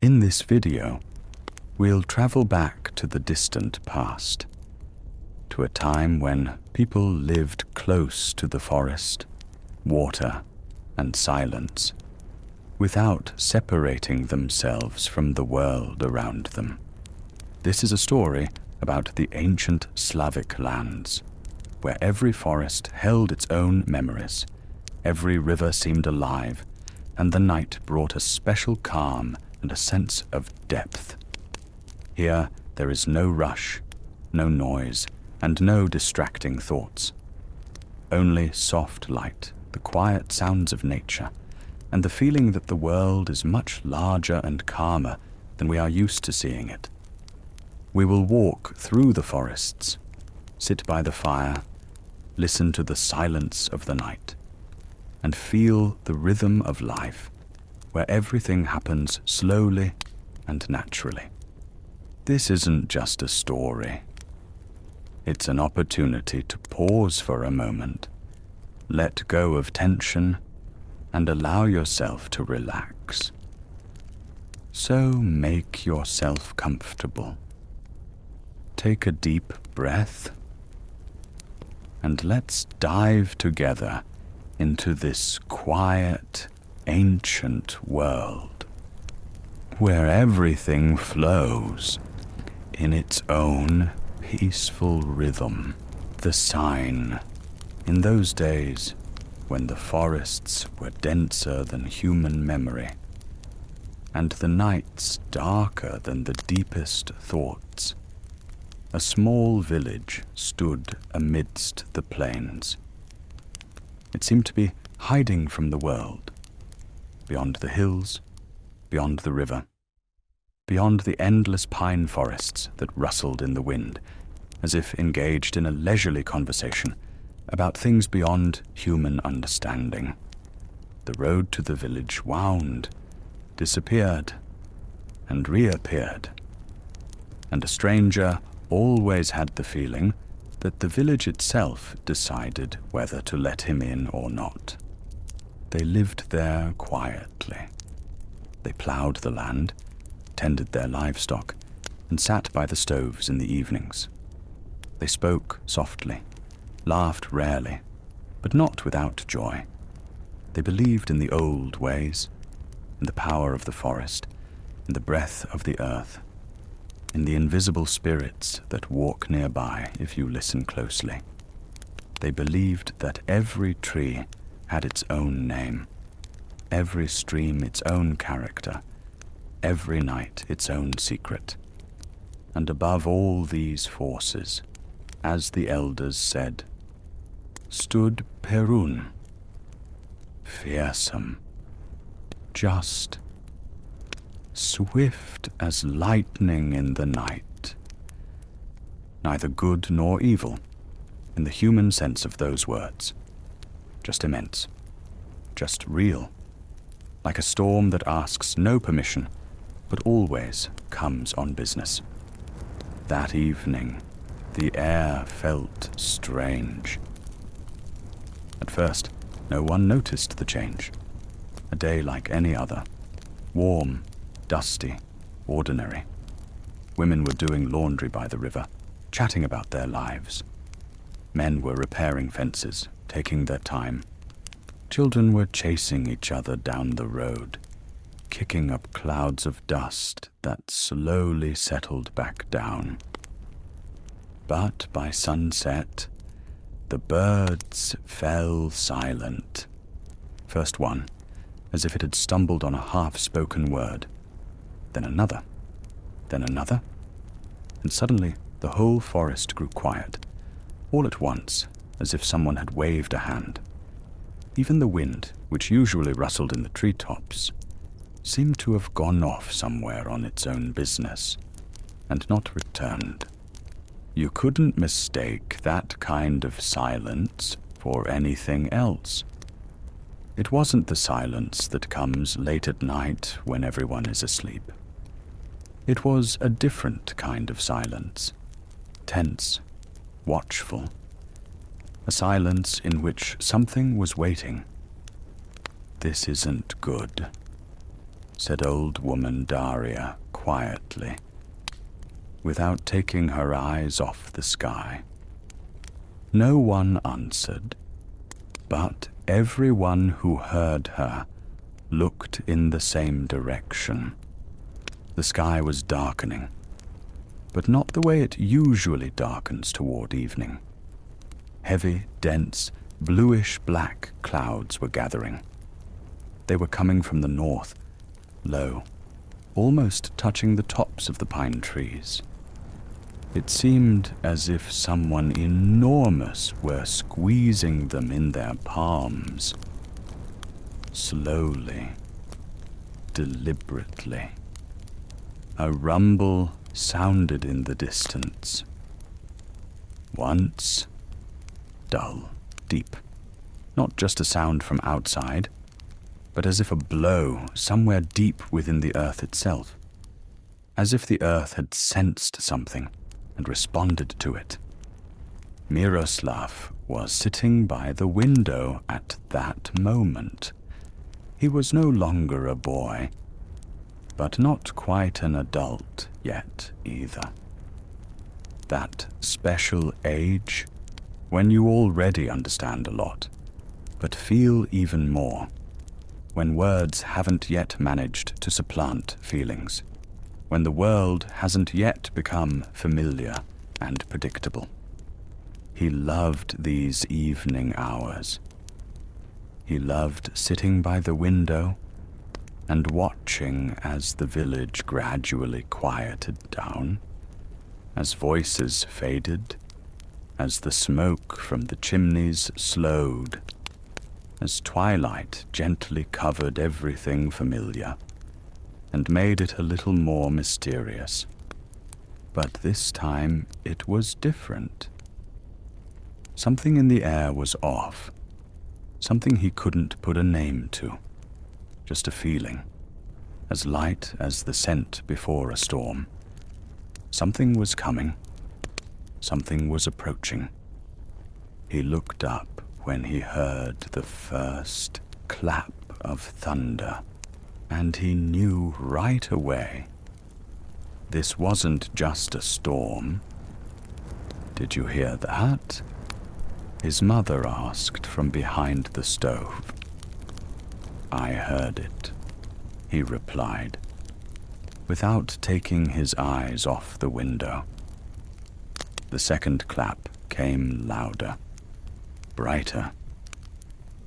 In this video, we'll travel back to the distant past, to a time when people lived close to the forest, water, and silence, without separating themselves from the world around them. This is a story about the ancient Slavic lands, where every forest held its own memories, every river seemed alive, and the night brought a special calm and a sense of depth. Here there is no rush, no noise, and no distracting thoughts. Only soft light, the quiet sounds of nature, and the feeling that the world is much larger and calmer than we are used to seeing it. We will walk through the forests, sit by the fire, listen to the silence of the night, and feel the rhythm of life, where everything happens slowly and naturally. This isn't just a story. It's an opportunity to pause for a moment, let go of tension, and allow yourself to relax. So make yourself comfortable. Take a deep breath, and let's dive together into this quiet, ancient world, where everything flows in its own peaceful rhythm. The sign, in those days when the forests were denser than human memory, and the nights darker than the deepest thoughts, a small village stood amidst the plains. It seemed to be hiding from the world, beyond the hills, beyond the river, beyond the endless pine forests that rustled in the wind, as if engaged in a leisurely conversation about things beyond human understanding. The road to the village wound, disappeared, and reappeared, and a stranger always had the feeling that the village itself decided whether to let him in or not. They lived there quietly. They ploughed the land, tended their livestock, and sat by the stoves in the evenings. They spoke softly, laughed rarely, but not without joy. They believed in the old ways, in the power of the forest, in the breath of the earth, in the invisible spirits that walk nearby if you listen closely. They believed that every tree had its own name, every stream its own character, every night its own secret. And above all these forces, as the elders said, stood Perun, fearsome, just, swift as lightning in the night. Neither good nor evil, in the human sense of those words. Just immense, just real, like a storm that asks no permission, but always comes on business. That evening, the air felt strange. At first, no one noticed the change. A day like any other, warm, dusty, ordinary. Women were doing laundry by the river, chatting about their lives. Men were repairing fences, taking their time. Children were chasing each other down the road, kicking up clouds of dust that slowly settled back down. But by sunset, the birds fell silent. First one, as if it had stumbled on a half-spoken word, then another, and suddenly the whole forest grew quiet, all at once, as if someone had waved a hand. Even the wind, which usually rustled in the treetops, seemed to have gone off somewhere on its own business, and not returned. You couldn't mistake that kind of silence for anything else. It wasn't the silence that comes late at night when everyone is asleep. It was a different kind of silence, tense, watchful, a silence in which something was waiting. This isn't good. said old woman Daria quietly, without taking her eyes off the sky. No one answered, but everyone who heard her looked in the same direction. The sky was darkening, but not the way it usually darkens toward evening. Heavy, dense, bluish-black clouds were gathering. They were coming from the north, low, almost touching the tops of the pine trees. It seemed as if someone enormous were squeezing them in their palms. Slowly, deliberately. A rumble sounded in the distance. Once, dull, deep. Not just a sound from outside, but as if a blow somewhere deep within the earth itself. As if the earth had sensed something and responded to it. Miroslav was sitting by the window at that moment. He was no longer a boy, but not quite an adult yet either. That special age when you already understand a lot, but feel even more, when words haven't yet managed to supplant feelings, when the world hasn't yet become familiar and predictable. He loved these evening hours. He loved sitting by the window and watching as the village gradually quieted down, as voices faded, as the smoke from the chimneys slowed, as twilight gently covered everything familiar and made it a little more mysterious. But this time it was different. Something in the air was off, something he couldn't put a name to, just a feeling, as light as the scent before a storm. Something was coming, something was approaching. He looked up when he heard the first clap of thunder, and he knew right away this wasn't just a storm. "Did you hear that?" his mother asked from behind the stove. "I heard it," he replied, without taking his eyes off the window. The second clap came louder, brighter,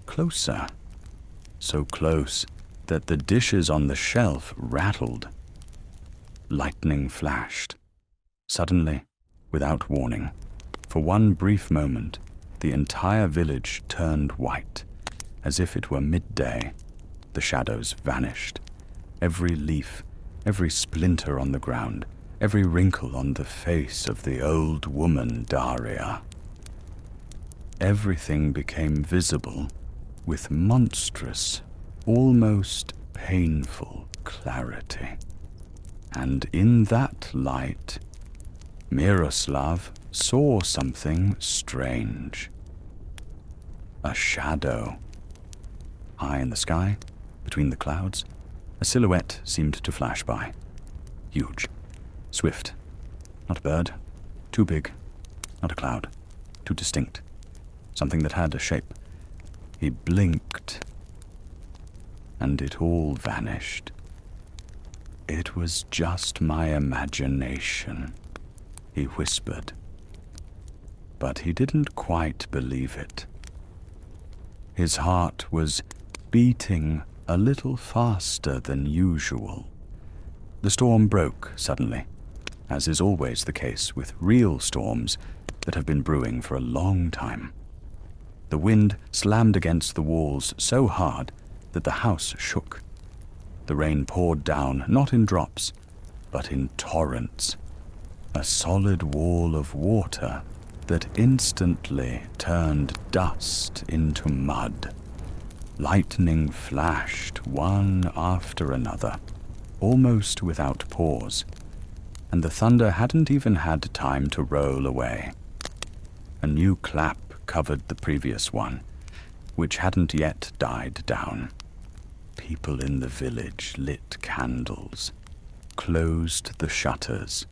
closer, so close that the dishes on the shelf rattled. Lightning flashed. Suddenly, without warning, for one brief moment, the entire village turned white, as if it were midday. The shadows vanished. Every leaf, every splinter on the ground, every wrinkle on the face of the old woman Daria. Everything became visible with monstrous, almost painful clarity. And in that light, Miroslav saw something strange. A shadow. High in the sky, between the clouds, a silhouette seemed to flash by. Huge, swift, not a bird, too big, not a cloud, too distinct, something that had a shape. He blinked, and it all vanished. "It was just my imagination," he whispered. But he didn't quite believe it. His heart was beating a little faster than usual. The storm broke suddenly, as is always the case with real storms that have been brewing for a long time. The wind slammed against the walls so hard that the house shook. The rain poured down, not in drops, but in torrents. A solid wall of water that instantly turned dust into mud. Lightning flashed one after another, almost without pause, and the thunder hadn't even had time to roll away. A new clap covered the previous one, which hadn't yet died down. people in the village lit candles, closed the shutters,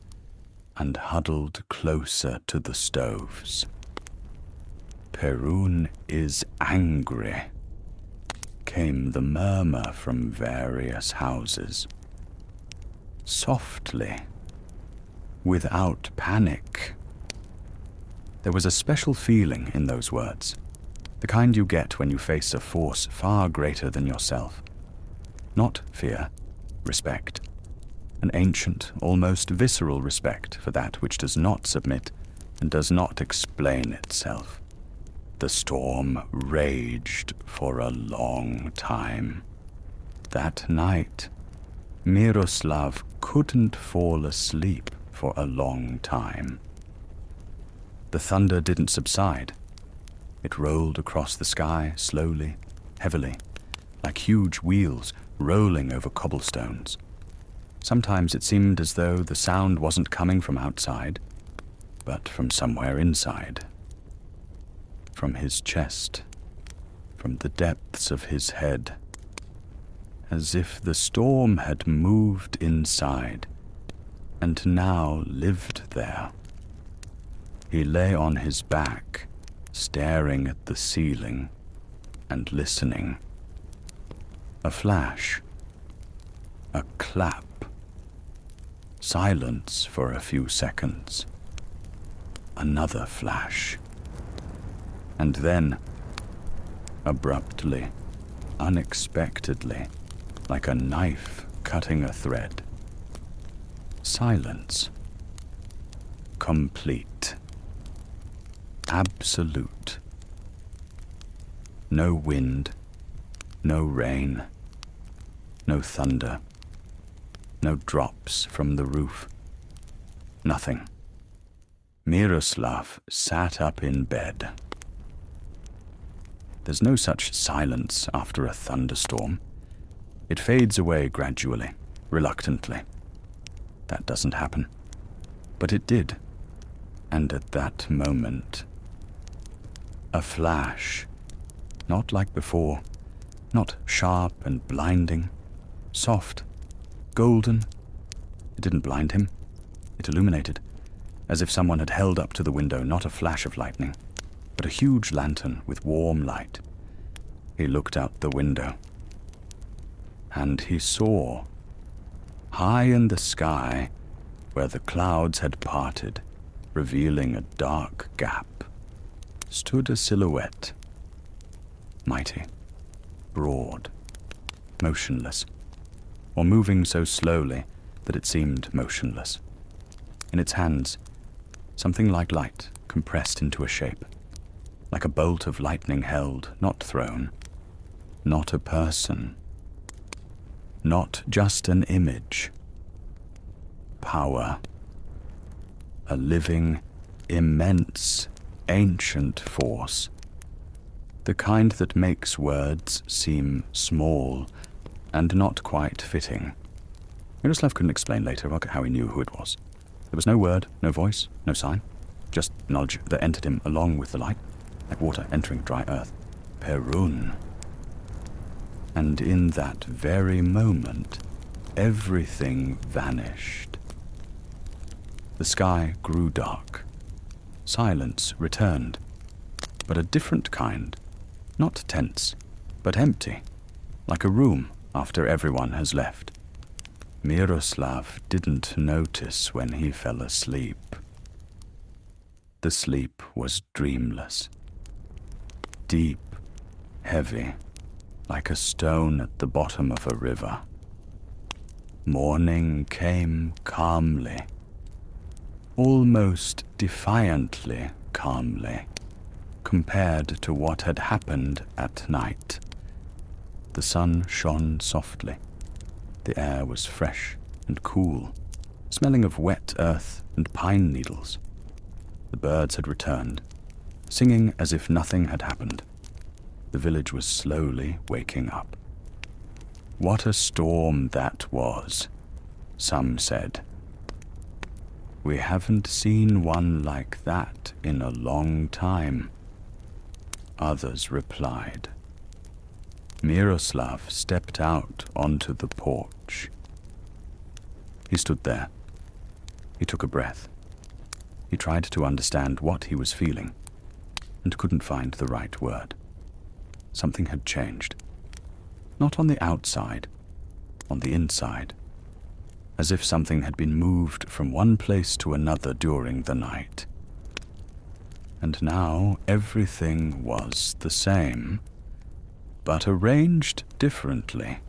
and huddled closer to the stoves. "Perun is angry," came the murmur from various houses. Softly, without panic. There was a special feeling in those words, the kind you get when you face a force far greater than yourself. Not fear, respect. An ancient, almost visceral respect for that which does not submit and does not explain itself. The storm raged for a long time. That night, Miroslav couldn't fall asleep for a long time. The thunder didn't subside. It rolled across the sky slowly, heavily, like huge wheels rolling over cobblestones. Sometimes it seemed as though the sound wasn't coming from outside, but from somewhere inside. From his chest, from the depths of his head, as if the storm had moved inside and now lived there. He lay on his back, staring at the ceiling and listening. A flash, a clap, silence for a few seconds, another flash, and then, abruptly, unexpectedly, like a knife cutting a thread, silence, complete, absolute. No wind, no rain, no thunder, no drops from the roof, nothing. Miroslav sat up in bed. There's no such silence after a thunderstorm. It fades away gradually, reluctantly. That doesn't happen. But it did. And at that moment, a flash, not like before, not sharp and blinding, soft, golden. It didn't blind him. It illuminated, as if someone had held up to the window not a flash of lightning, but a huge lantern with warm light. He looked out the window, and he saw, high in the sky, where the clouds had parted, revealing a dark gap, stood a silhouette, mighty, broad, motionless, or moving so slowly that it seemed motionless. In its hands, something like light compressed into a shape, like a bolt of lightning held, not thrown, not a person, not just an image. Power. A living, immense, ancient force. The kind that makes words seem small and not quite fitting. Miroslav couldn't explain later how he knew who it was. There was no word, no voice, no sign, just knowledge that entered him along with the light, like water entering dry earth. Perun. And in that very moment, everything vanished. The sky grew dark. Silence returned, but a different kind, not tense, but empty, like a room after everyone has left. Miroslav didn't notice when he fell asleep. The sleep was dreamless, deep, heavy, like a stone at the bottom of a river. Morning came calmly, almost defiantly calmly, compared to what had happened at night. The sun shone softly. The air was fresh and cool, smelling of wet earth and pine needles. The birds had returned, singing as if nothing had happened. The village was slowly waking up. What a storm that was, some said. We haven't seen one like that in a long time, others replied. Miroslav stepped out onto the porch. He stood there. He took a breath. He tried to understand what he was feeling, and couldn't find the right word. Something had changed. Not on the outside, on the inside, as if something had been moved from one place to another during the night. And now everything was the same, but arranged differently.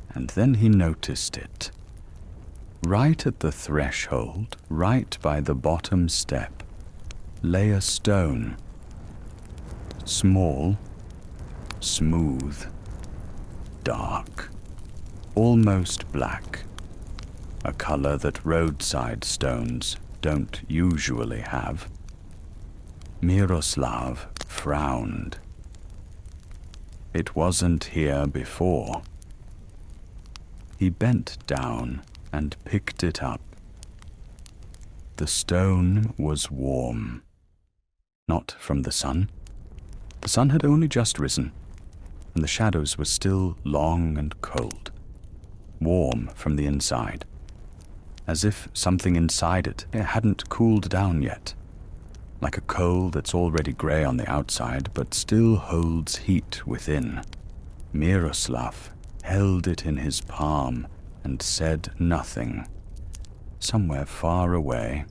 And then he noticed it. Right at the threshold, right by the bottom step, lay a stone. Small, smooth, dark, almost black, a color that roadside stones don't usually have. Miroslav frowned. It wasn't here before. He bent down and picked it up. The stone was warm. Not from the sun. The sun had only just risen, and the shadows were still long and cold. Warm from the inside, as if something inside it hadn't cooled down yet, like a coal that's already grey on the outside but still holds heat within. Miroslav held it in his palm and said nothing. Somewhere far away,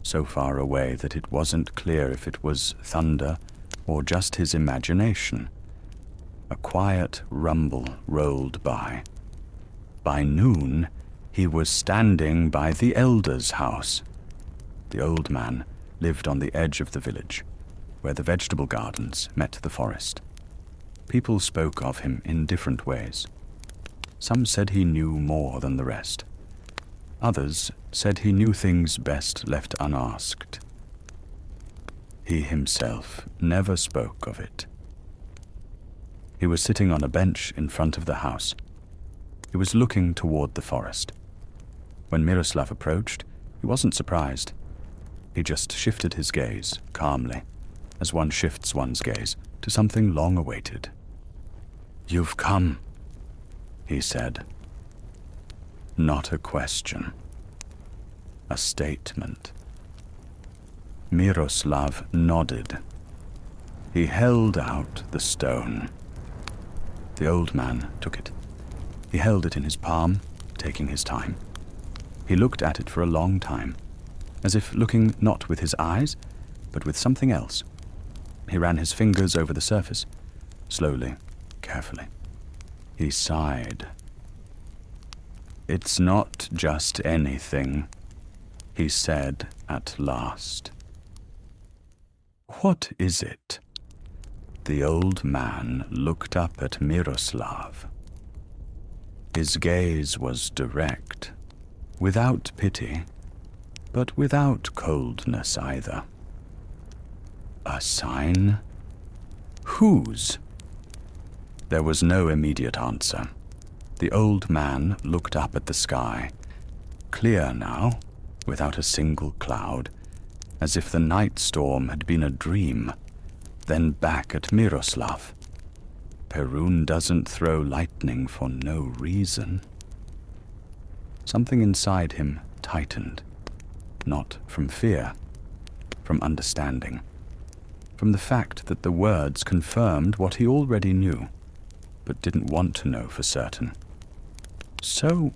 so far away that it wasn't clear if it was thunder or just his imagination, a quiet rumble rolled by. By noon, he was standing by the elder's house. The old man lived on the edge of the village, where the vegetable gardens met the forest. People spoke of him in different ways. Some said he knew more than the rest. Others said he knew things best left unasked. He himself never spoke of it. He was sitting on a bench in front of the house. He was looking toward the forest. When Miroslav approached, he wasn't surprised. He just shifted his gaze calmly, as one shifts one's gaze to something long awaited. "You've come," he said. Not a question. A statement. Miroslav nodded. He held out the stone. The old man took it. He held it in his palm, taking his time. He looked at it for a long time, as if looking not with his eyes, but with something else. He ran his fingers over the surface, slowly, carefully. He sighed. "It's not just anything," he said at last. "What is it?" The old man looked up at Miroslav. His gaze was direct, without pity, but without coldness either. "A sign? Whose?" There was no immediate answer. The old man looked up at the sky, clear now, without a single cloud, as if the night storm had been a dream, then back at Miroslav. Perun doesn't throw lightning for no reason. Something inside him tightened, not from fear, from understanding, from the fact that the words confirmed what he already knew, but didn't want to know for certain. So,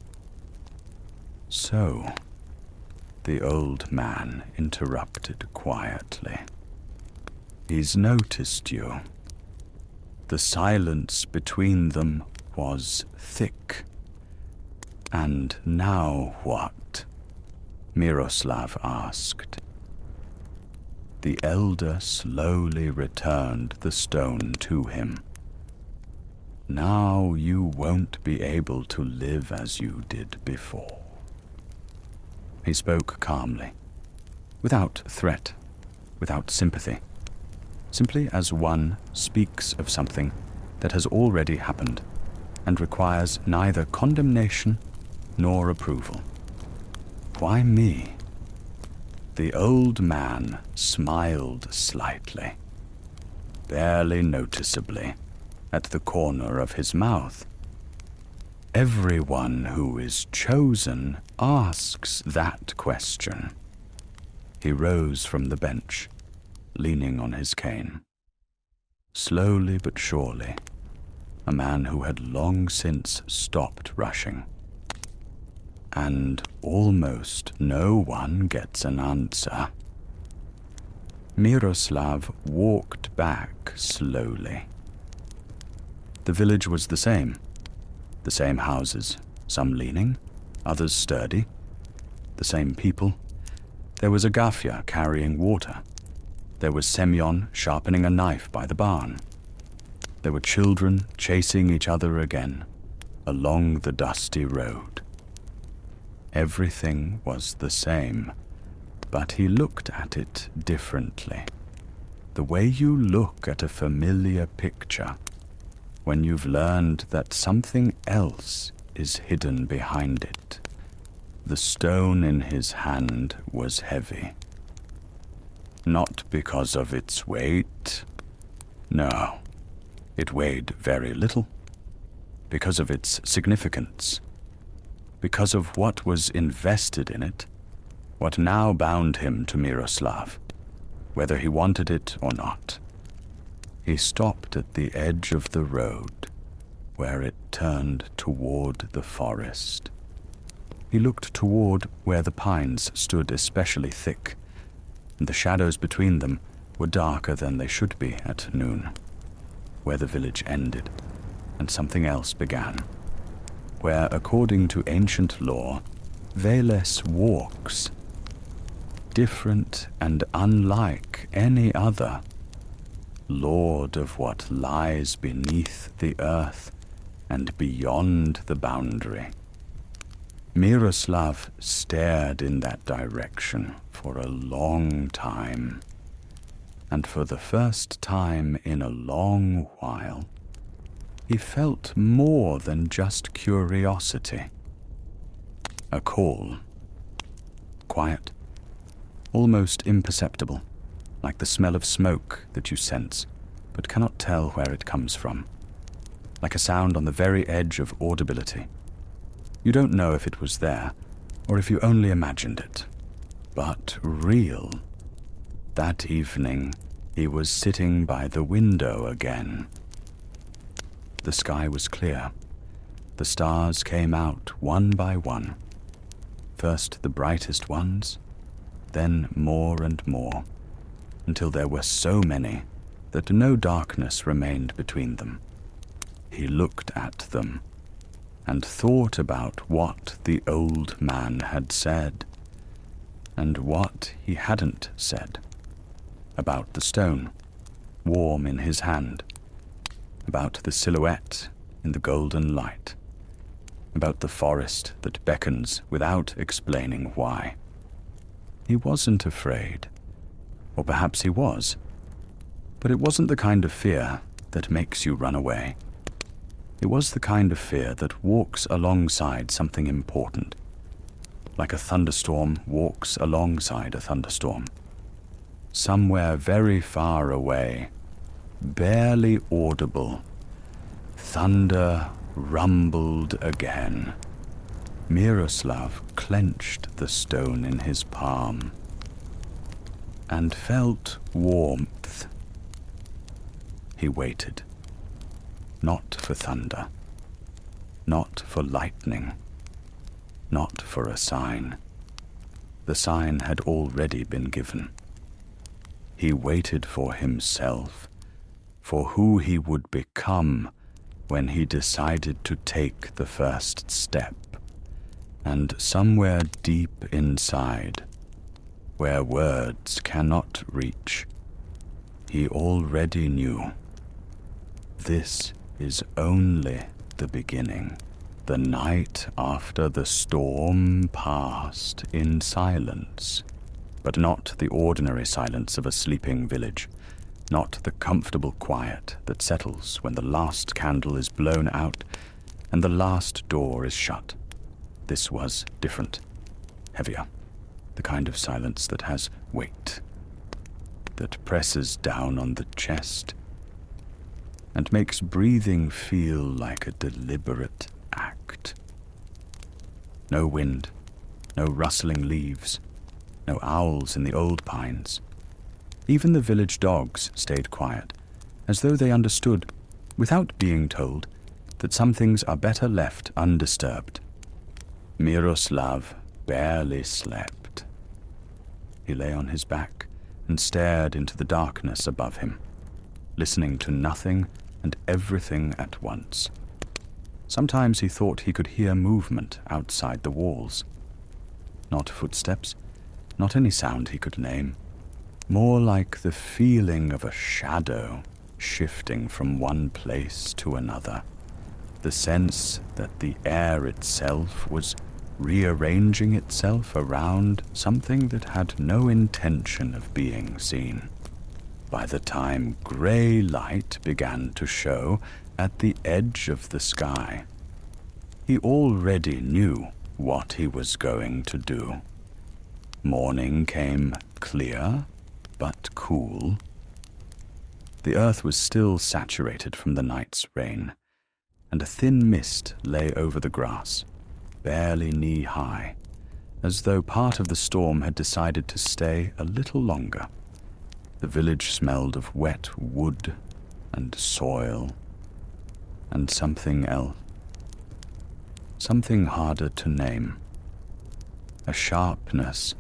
the old man interrupted quietly. "He's noticed you." The silence between them was thick. "And now what?" Miroslav asked. The elder slowly returned the stone to him. "Now you won't be able to live as you did before." He spoke calmly, without threat, without sympathy, simply as one speaks of something that has already happened and requires neither condemnation nor approval. "Why me?" The old man smiled slightly, barely noticeably, at the corner of his mouth. Everyone who is chosen asks that question. He rose from the bench, leaning on his cane. Slowly but surely, a man who had long since stopped rushing. And almost no one gets an answer. Miroslav walked back slowly. The village was the same houses, some leaning, others sturdy, the same people. There was Agafya carrying water. There was Semyon sharpening a knife by the barn. There were children chasing each other again along the dusty road. Everything was the same, but he looked at it differently. The way you look at a familiar picture when you've learned that something else is hidden behind it. The stone in his hand was heavy. Not because of its weight. No, it weighed very little. Because of its significance. Because of what was invested in it, what now bound him to Miroslav, whether he wanted it or not. He stopped at the edge of the road, where it turned toward the forest. He looked toward where the pines stood especially thick, and the shadows between them were darker than they should be at noon, where the village ended and something else began, where, according to ancient lore, Veles walks, different and unlike any other, lord of what lies beneath the earth and beyond the boundary. Miroslav stared in that direction for a long time, and for the first time in a long while, he felt more than just curiosity. A call. Quiet, almost imperceptible, like the smell of smoke that you sense, but cannot tell where it comes from. Like a sound on the very edge of audibility. You don't know if it was there, or if you only imagined it. But real. That evening, he was sitting by the window again. The sky was clear. The stars came out one by one. First the brightest ones, then more and more, until there were so many that no darkness remained between them. He looked at them and thought about what the old man had said, and what he hadn't said, about the stone, warm in his hand, about the silhouette in the golden light, about the forest that beckons without explaining why. He wasn't afraid, or perhaps he was, but it wasn't the kind of fear that makes you run away. It was the kind of fear that walks alongside something important, like a thunderstorm walks alongside a thunderstorm. Somewhere very far away, barely audible, thunder rumbled again. Miroslav clenched the stone in his palm and felt warmth. He waited. Not for thunder, not for lightning, not for a sign. The sign had already been given. He waited for himself, for who he would become when he decided to take the first step. And somewhere deep inside, where words cannot reach, he already knew. This is only the beginning. The night after the storm passed in silence, but not the ordinary silence of a sleeping village, not the comfortable quiet that settles when the last candle is blown out and the last door is shut. This was different, heavier, the kind of silence that has weight, that presses down on the chest, and makes breathing feel like a deliberate act. No wind, no rustling leaves, no owls in the old pines. Even the village dogs stayed quiet, as though they understood, without being told, that some things are better left undisturbed. Miroslav barely slept. He lay on his back and stared into the darkness above him, listening to nothing and everything at once. Sometimes he thought he could hear movement outside the walls. Not footsteps, not any sound he could name, more like the feeling of a shadow shifting from one place to another, the sense that the air itself was rearranging itself around something that had no intention of being seen. By the time grey light began to show at the edge of the sky, he already knew what he was going to do. Morning came clear but cool. The earth was still saturated from the night's rain, and a thin mist lay over the grass, barely knee-high, as though part of the storm had decided to stay a little longer. The village smelled of wet wood and soil and something else. Something harder to name. A sharpness,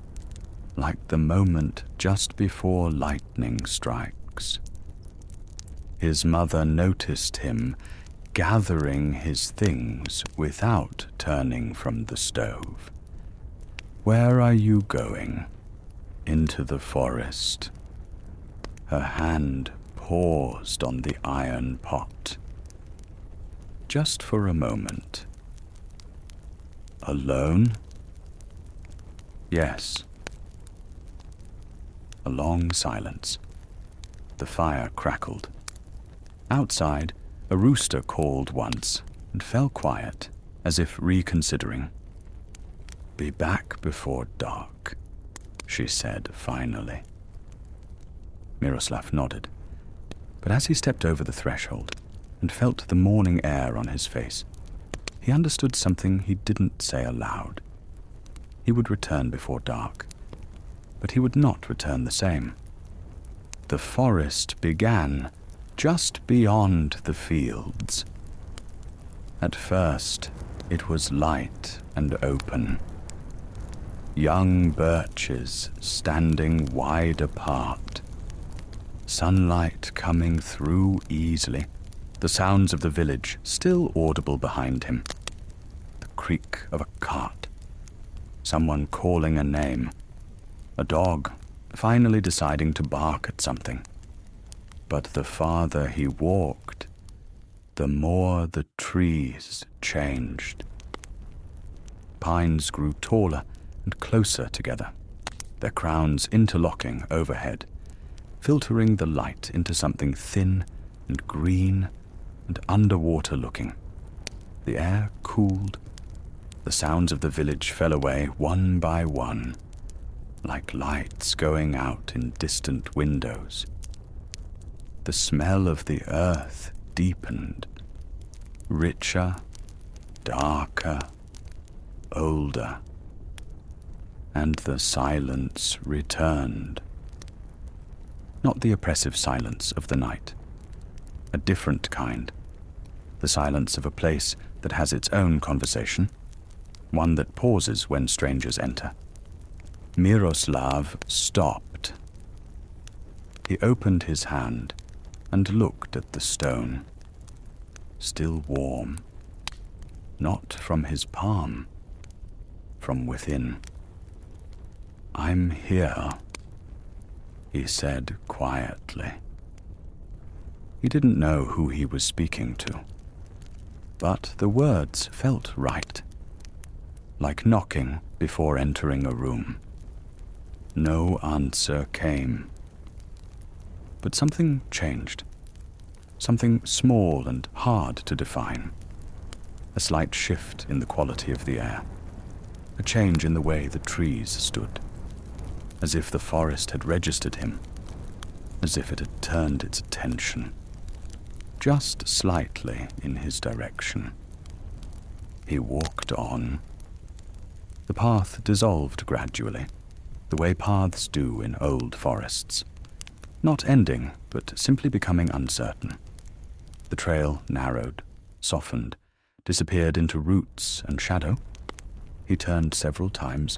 like the moment just before lightning strikes. His mother noticed him gathering his things without turning from the stove. "Where are you going?" "Into the forest." Her hand paused on the iron pot. Just for a moment. "Alone?" "Yes." A long silence. The fire crackled. Outside, a rooster called once and fell quiet, as if reconsidering. "Be back before dark," she said finally. Miroslav nodded, but as he stepped over the threshold and felt the morning air on his face, he understood something he didn't say aloud. He would return before dark, but he would not return the same. The forest began just beyond the fields. At first, it was light and open. Young birches standing wide apart. Sunlight coming through easily. The sounds of the village still audible behind him. The creak of a cart. Someone calling a name. A dog finally deciding to bark at something. But the farther he walked, the more the trees changed. Pines grew taller and closer together, their crowns interlocking overhead, filtering the light into something thin and green and underwater looking. The air cooled. The sounds of the village fell away one by one, like lights going out in distant windows. The smell of the earth deepened, richer, darker, older, and the silence returned. Not the oppressive silence of the night, a different kind, the silence of a place that has its own conversation, one that pauses when strangers enter. Miroslav stopped. He opened his hand and looked at the stone, still warm, not from his palm, from within. "I'm here," he said quietly. He didn't know who he was speaking to, but the words felt right, like knocking before entering a room. No answer came. But something changed. Something small and hard to define. A slight shift in the quality of the air. A change in the way the trees stood. As if the forest had registered him. As if it had turned its attention. just slightly in his direction. He walked on. The path dissolved gradually, the way paths do in old forests, not ending, but simply becoming uncertain. The trail narrowed, softened, disappeared into roots and shadow. He turned several times,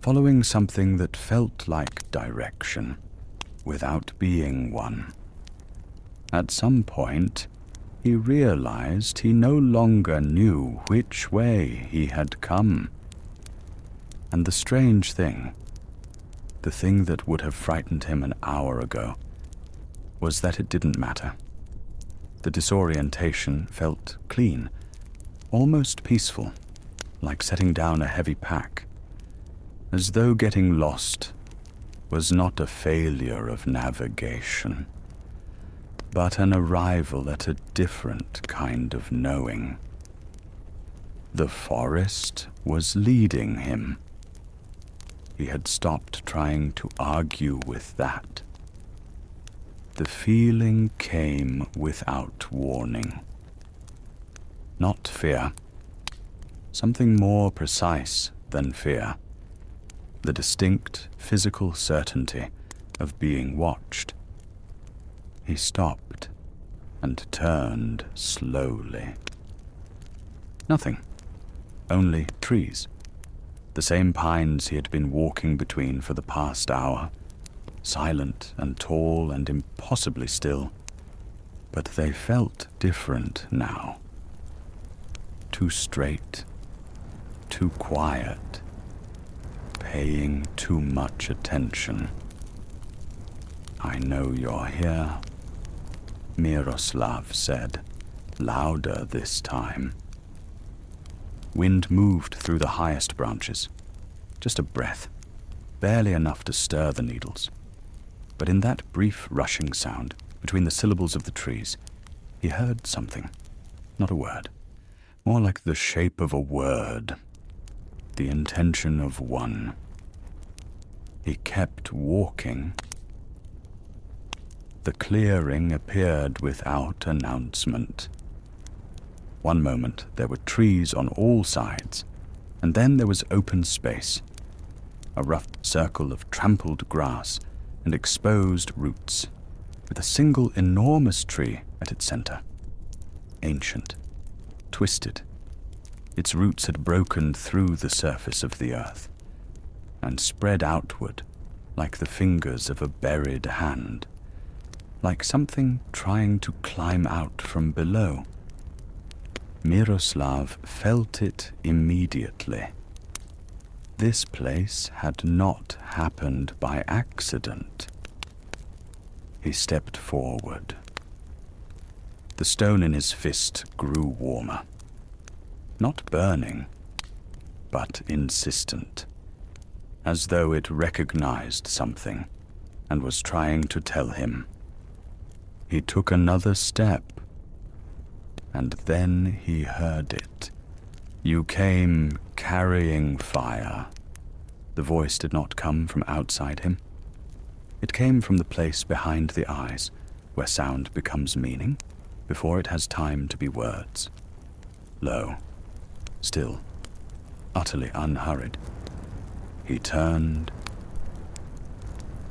following something that felt like direction, without being one. At some point, he realized he no longer knew which way he had come. And the strange thing, the thing that would have frightened him an hour ago, was that it didn't matter. The disorientation felt clean, almost peaceful, like setting down a heavy pack, as though getting lost was not a failure of navigation, but an arrival at a different kind of knowing. The forest was leading him. He had stopped trying to argue with that. The feeling came without warning. Not fear. Something more precise than fear. The distinct physical certainty of being watched. He stopped and turned slowly. Nothing. Only trees. The same pines he had been walking between for the past hour, silent and tall and impossibly still. But they felt different now. Too straight, too quiet, paying too much attention. "I know you're here," Miroslav said, louder this time. Wind moved through the highest branches. Just a breath, barely enough to stir the needles. But in that brief rushing sound, between the syllables of the trees, he heard something. Not a word. More like the shape of a word. The intention of one. He kept walking. The clearing appeared without announcement. One moment there were trees on all sides, and then there was open space. A rough circle of trampled grass and exposed roots, with a single enormous tree at its center. Ancient, twisted. Its roots had broken through the surface of the earth and spread outward like the fingers of a buried hand, like something trying to climb out from below. Miroslav felt it immediately. This place had not happened by accident. He stepped forward. The stone in his fist grew warmer. Not burning, but insistent, as though it recognized something and was trying to tell him. He took another step, and then he heard it. "You came carrying fire." The voice did not come from outside him. It came from the place behind the eyes, where sound becomes meaning, before it has time to be words. Low, still, utterly unhurried. He turned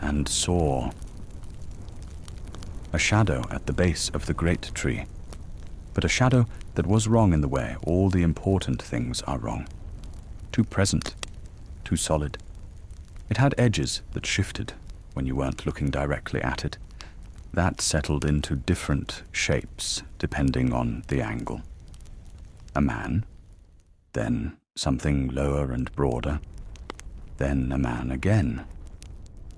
and saw a shadow at the base of the great tree, but a shadow that was wrong in the way all the important things are wrong. Too present, too solid. It had edges that shifted when you weren't looking directly at it. That settled into different shapes depending on the angle. A man, then something lower and broader, then a man again,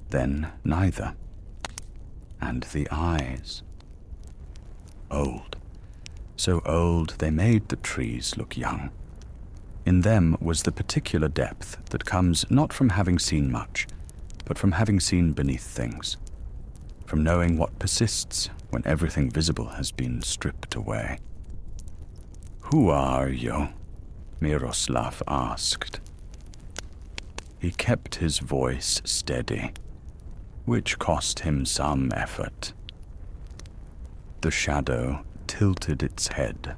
then neither. And the eyes. Old. So old they made the trees look young. In them was the particular depth that comes not from having seen much, but from having seen beneath things, from knowing what persists when everything visible has been stripped away. "Who are you?" Miroslav asked. He kept his voice steady, which cost him some effort. The shadow tilted its head,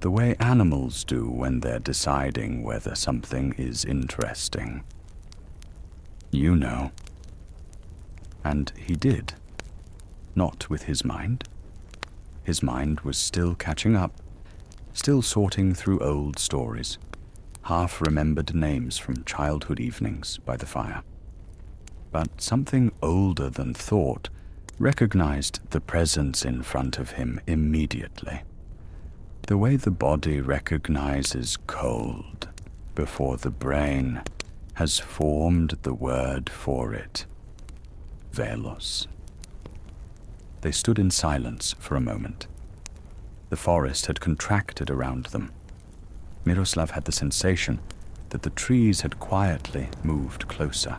the way animals do when they're deciding whether something is interesting. You know. And he did. Not with his mind. His mind was still catching up, still sorting through old stories, half-remembered names from childhood evenings by the fire. But something older than thought recognized the presence in front of him immediately. The way the body recognizes cold before the brain has formed the word for it. Velos. They stood in silence for a moment. The forest had contracted around them. Miroslav had the sensation that the trees had quietly moved closer,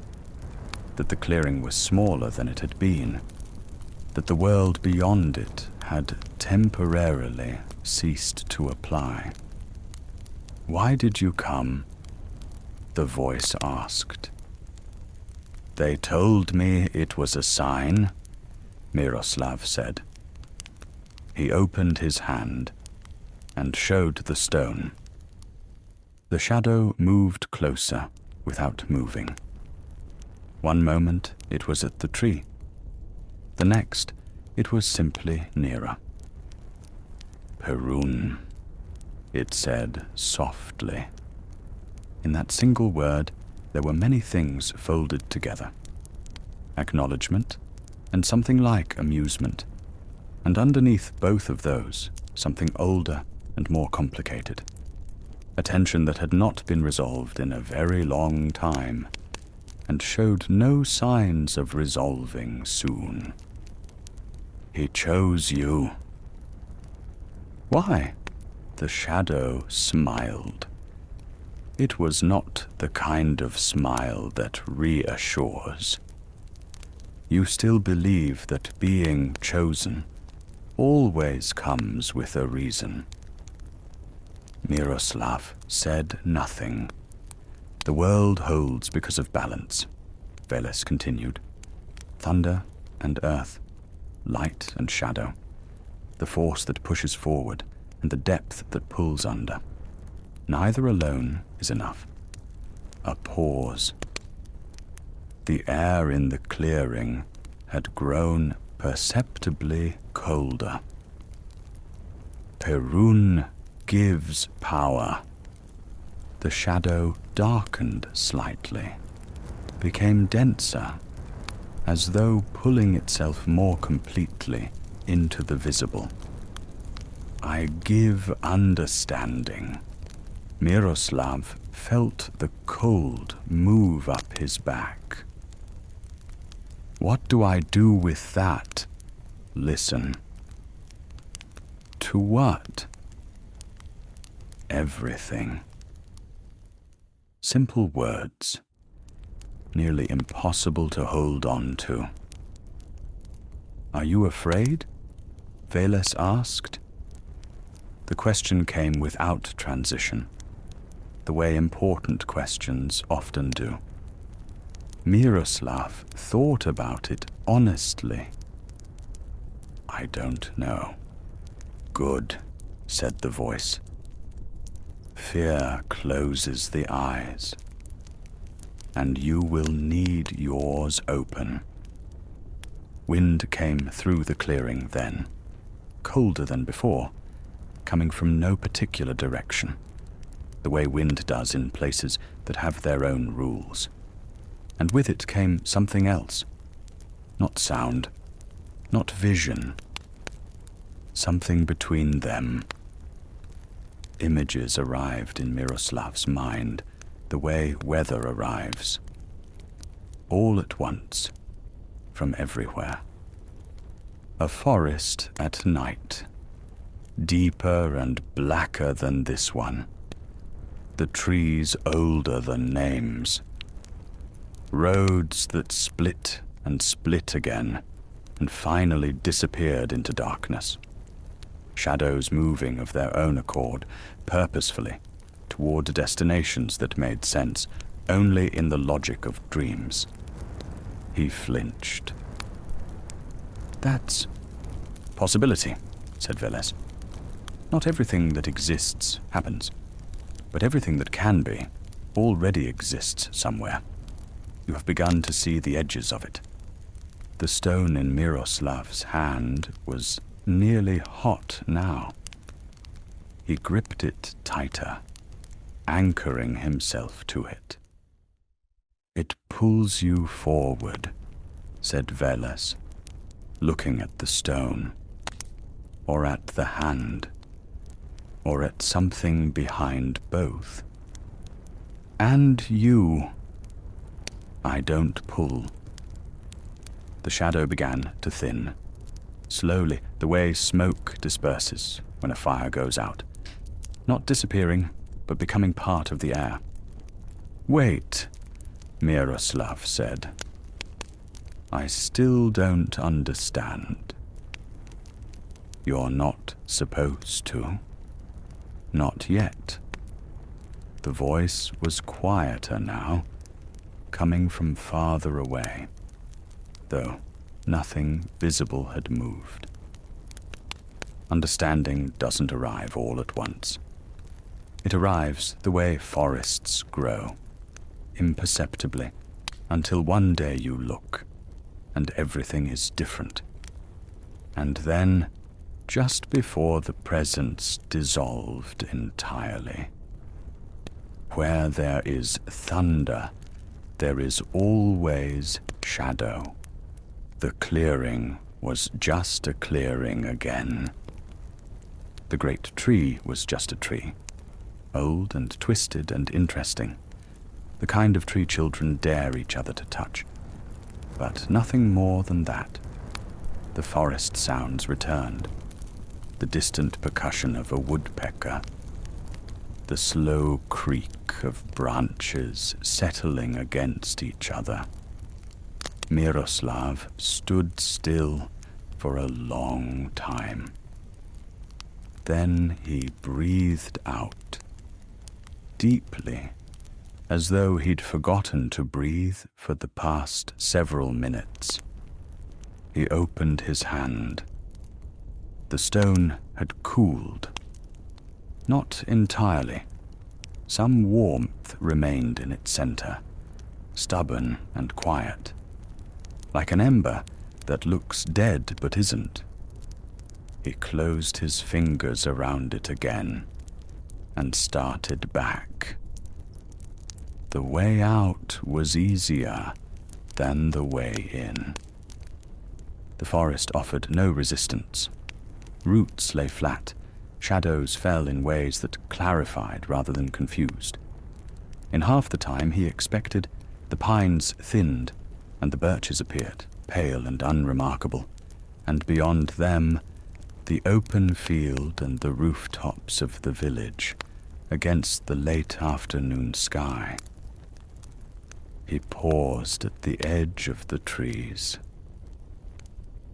that the clearing was smaller than it had been, that the world beyond it had temporarily ceased to apply. "Why did you come?" the voice asked. "They told me it was a sign," Miroslav said. He opened his hand and showed the stone. The shadow moved closer without moving. One moment it was at the tree. The next it was simply nearer. "Perun," it said softly. In that single word there were many things folded together. Acknowledgement and something like amusement, and underneath both of those, something older and more complicated. A tension that had not been resolved in a very long time, and showed no signs of resolving soon. "He chose you." "Why?" The shadow smiled. It was not the kind of smile that reassures. "You still believe that being chosen always comes with a reason." Miroslav said nothing. "The world holds because of balance," Veles continued. "Thunder and earth, light and shadow, the force that pushes forward and the depth that pulls under. Neither alone is enough. A pause. The air in the clearing had grown perceptibly colder. "Perun gives power." The shadow darkened slightly, became denser, as though pulling itself more completely into the visible. "I give understanding." Miroslav felt the cold move up his back. "What do I do with that?" "Listen." "To what?" "Everything." Simple words, nearly impossible to hold on to. "Are you afraid?" Veles asked. The question came without transition, the way important questions often do. Miroslav thought about it honestly. "I don't know." "Good," said the voice. "Fear closes the eyes, and you will need yours open." Wind came through the clearing then, colder than before, coming from no particular direction, the way wind does in places that have their own rules. And with it came something else. Not sound, not vision. Something between them. Images arrived in Miroslav's mind, the way weather arrives. All at once, from everywhere. A forest at night, deeper and blacker than this one. The trees older than names. Roads that split and split again, and finally disappeared into darkness. Shadows moving of their own accord, purposefully, toward destinations that made sense only in the logic of dreams. He flinched. "That's possibility," said Veles. Not everything that exists happens, but everything that can be already exists somewhere. You have begun to see the edges of it. The stone in Miroslav's hand was nearly hot now. He gripped it tighter, anchoring himself to it. It pulls you forward, said Veles, looking at the stone, or at the hand, or at something behind both. And you. I don't pull. The shadow began to thin, slowly, the way smoke disperses when a fire goes out, not disappearing, but becoming part of the air. Wait, Miroslav said. I still don't understand. You're not supposed to. Not yet. The voice was quieter now, coming from farther away, though nothing visible had moved. Understanding doesn't arrive all at once. It arrives the way forests grow, imperceptibly, until one day you look, and everything is different. And then, just before the presence dissolved entirely, where there is thunder, there is always shadow. The clearing was just a clearing again. The great tree was just a tree, old and twisted and interesting, the kind of tree children dare each other to touch. But nothing more than that. The forest sounds returned, the distant percussion of a woodpecker, the slow creak of branches settling against each other. Miroslav stood still for a long time. Then he breathed out, deeply, as though he'd forgotten to breathe for the past several minutes. He opened his hand. The stone had cooled. Not entirely. Some warmth remained in its center, stubborn and quiet, like an ember that looks dead but isn't. He closed his fingers around it again and started back. The way out was easier than the way in. The forest offered no resistance. Roots lay flat. Shadows fell in ways that clarified rather than confused. In half the time he expected, the pines thinned and the birches appeared, pale and unremarkable, and beyond them, the open field and the rooftops of the village against the late afternoon sky. He paused at the edge of the trees,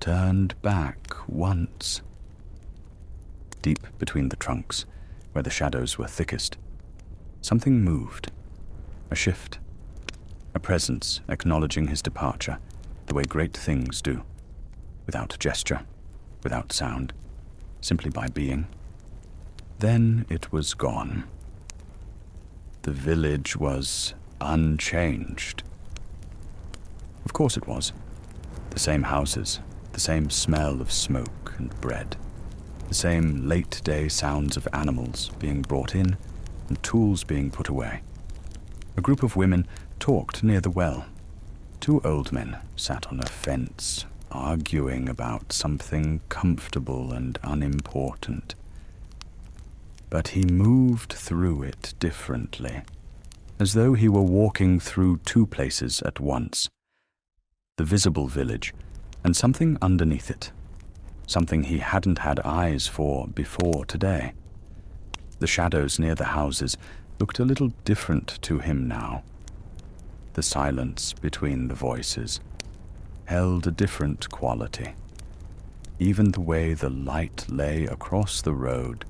turned back once. Deep between the trunks, where the shadows were thickest, something moved. A shift. A presence acknowledging his departure, the way great things do. Without gesture, without sound, simply by being. Then it was gone. The village was unchanged. Of course it was. The same houses, the same smell of smoke and bread. The same late-day sounds of animals being brought in and tools being put away. A group of women talked near the well. Two old men sat on a fence, arguing about something comfortable and unimportant. But he moved through it differently, as though he were walking through two places at once. The visible village, and something underneath it. Something he hadn't had eyes for before today. The shadows near the houses looked a little different to him now. The silence between the voices held a different quality. Even the way the light lay across the road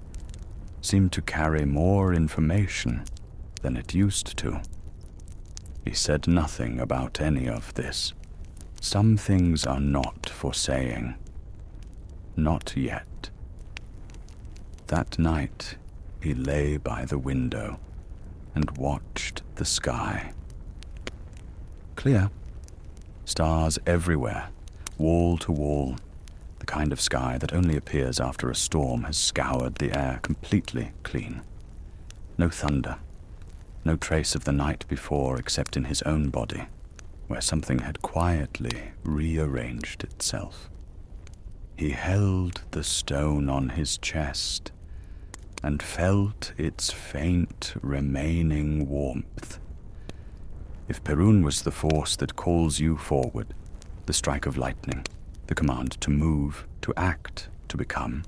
seemed to carry more information than it used to. He said nothing about any of this. Some things are not for saying. Not yet. That night he lay by the window and watched the sky. Clear. Stars everywhere, wall to wall, the kind of sky that only appears after a storm has scoured the air completely clean. No thunder, no trace of the night before except in his own body, where something had quietly rearranged itself. He held the stone on his chest and felt its faint remaining warmth. If Perun was the force that calls you forward, the strike of lightning, the command to move, to act, to become,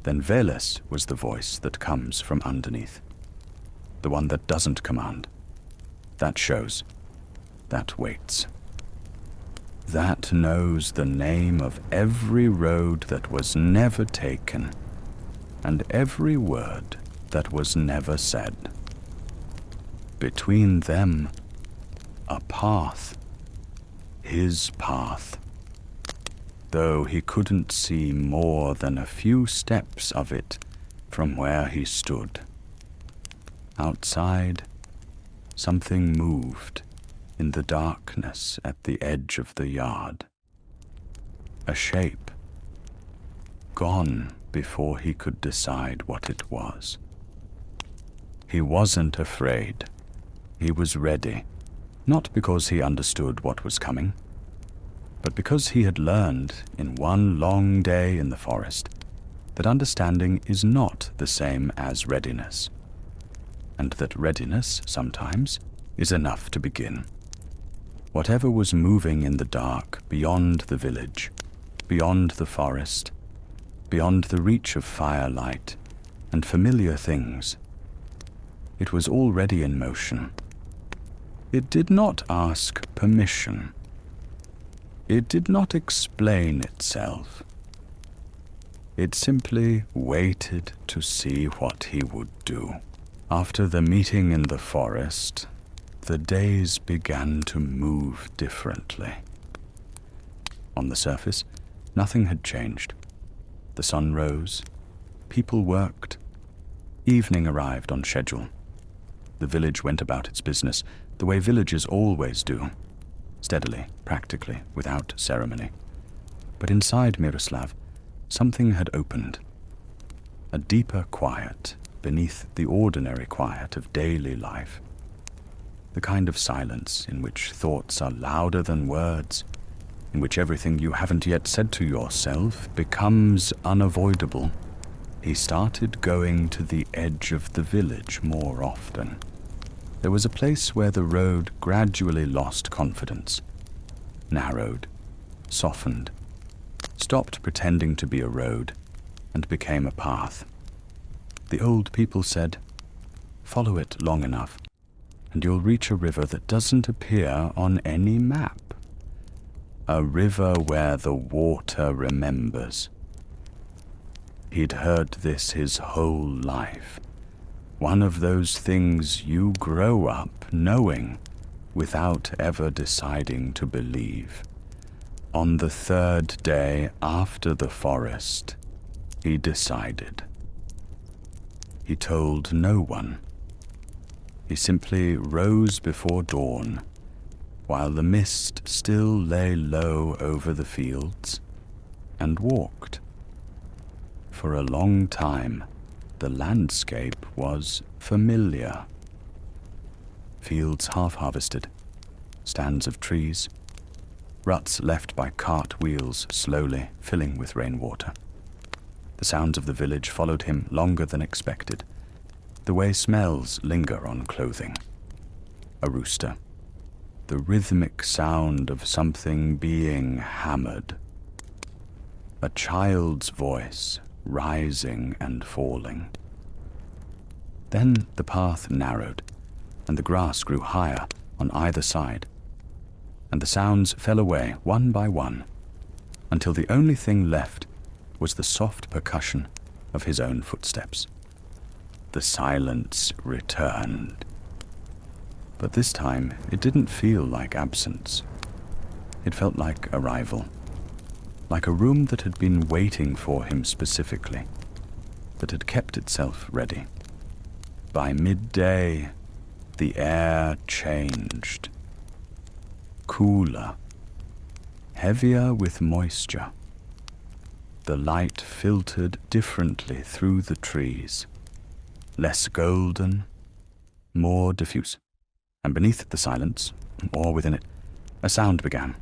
then Veles was the voice that comes from underneath. The one that doesn't command, that shows, that waits. That knows the name of every road that was never taken, and every word that was never said. Between them, a path, his path, though he couldn't see more than a few steps of it from where he stood. Outside, something moved in the darkness at the edge of the yard. A shape, gone before he could decide what it was. He wasn't afraid. He was ready, not because he understood what was coming, but because he had learned in one long day in the forest that understanding is not the same as readiness, and that readiness sometimes is enough to begin. Whatever was moving in the dark beyond the village, beyond the forest, beyond the reach of firelight and familiar things, it was already in motion. It did not ask permission. It did not explain itself. It simply waited to see what he would do. After the meeting in the forest, the days began to move differently. On the surface, nothing had changed. The sun rose, people worked, evening arrived on schedule. The village went about its business the way villages always do, steadily, practically, without ceremony. But inside Miroslav, something had opened. A deeper quiet beneath the ordinary quiet of daily life. The kind of silence in which thoughts are louder than words, in which everything you haven't yet said to yourself becomes unavoidable. He started going to the edge of the village more often. There was a place where the road gradually lost confidence, narrowed, softened, stopped pretending to be a road, and became a path. The old people said, "Follow it long enough, and you'll reach a river that doesn't appear on any map. A river where the water remembers." He'd heard this his whole life. One of those things you grow up knowing without ever deciding to believe. On the third day after the forest, he decided. He told no one. He simply rose before dawn, while the mist still lay low over the fields, and walked. For a long time, the landscape was familiar. Fields half-harvested, stands of trees, ruts left by cart wheels slowly filling with rainwater. The sounds of the village followed him longer than expected, the way smells linger on clothing. A rooster, the rhythmic sound of something being hammered. A child's voice rising and falling. Then the path narrowed, and the grass grew higher on either side, and the sounds fell away one by one, until the only thing left was the soft percussion of his own footsteps. The silence returned. But this time it didn't feel like absence. It felt like arrival, like a room that had been waiting for him specifically. that had kept itself ready. By midday, the air changed. Cooler, heavier with moisture. The light filtered differently through the trees, less golden, more diffuse. And beneath the silence, or within it, a sound began,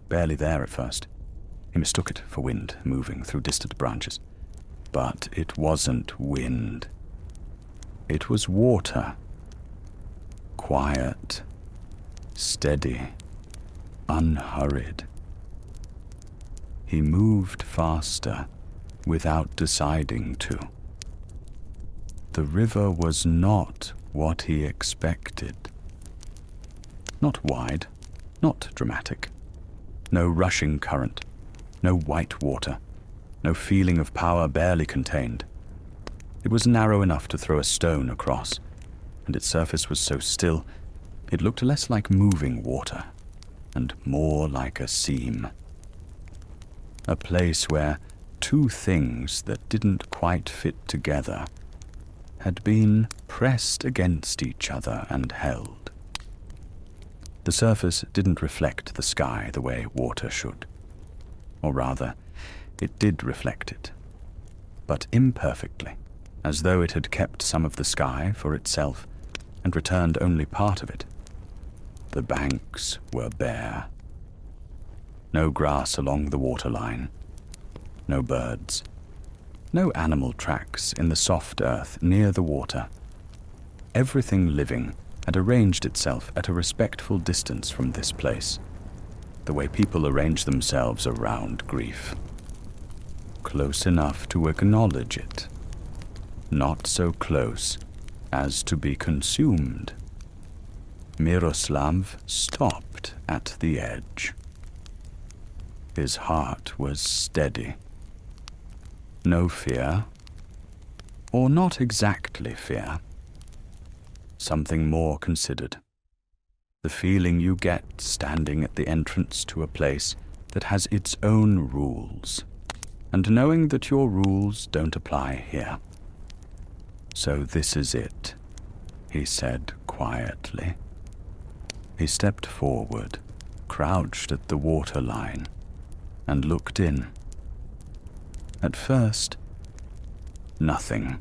barely there at first. He mistook it for wind moving through distant branches. But it wasn't wind. It was water. Quiet, steady, unhurried. He moved faster without deciding to. The river was not what he expected. Not wide, not dramatic. No rushing current, no white water, no feeling of power barely contained. It was narrow enough to throw a stone across, and its surface was so still, it looked less like moving water, and more like a seam. A place where two things that didn't quite fit together had been pressed against each other and held. The surface didn't reflect the sky the way water should. Or rather, it did reflect it, but imperfectly, as though it had kept some of the sky for itself and returned only part of it. The banks were bare. No grass along the waterline, no birds, no animal tracks in the soft earth near the water. Everything living had arranged itself at a respectful distance from this place, the way people arrange themselves around grief. Close enough to acknowledge it, not so close as to be consumed. Miroslav stopped at the edge. His heart was steady. No fear, or not exactly fear. Something more considered. The feeling you get standing at the entrance to a place that has its own rules, and knowing that your rules don't apply here. So this is it, he said quietly. He stepped forward, crouched at the waterline, and looked in. At first, nothing.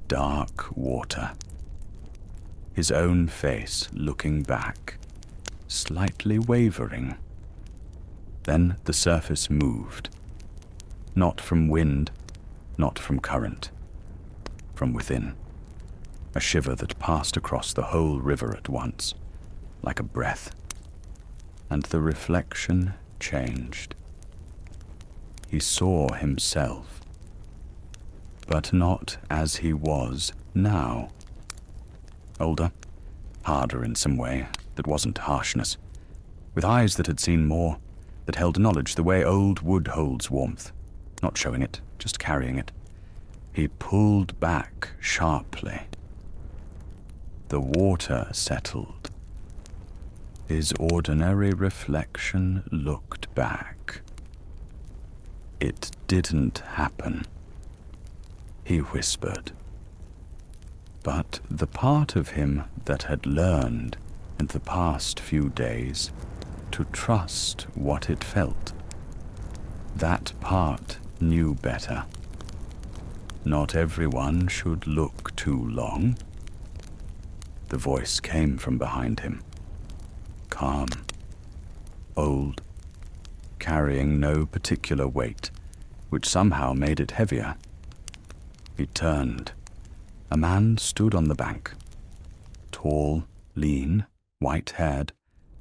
Dark water. His own face looking back, slightly wavering. Then the surface moved. Not from wind, not from current. From within. A shiver that passed across the whole river at once, like a breath. And the reflection changed. He saw himself, but not as he was now. Older, harder in some way that wasn't harshness, with eyes that had seen more, that held knowledge the way old wood holds warmth, not showing it, just carrying it. He pulled back sharply. The water settled. His ordinary reflection looked back. It didn't happen, he whispered. But the part of him that had learned in the past few days to trust what it felt, that part knew better. Not everyone should look too long. The voice came from behind him, calm, old, carrying no particular weight, which somehow made it heavier. He turned. A man stood on the bank, tall, lean, white-haired,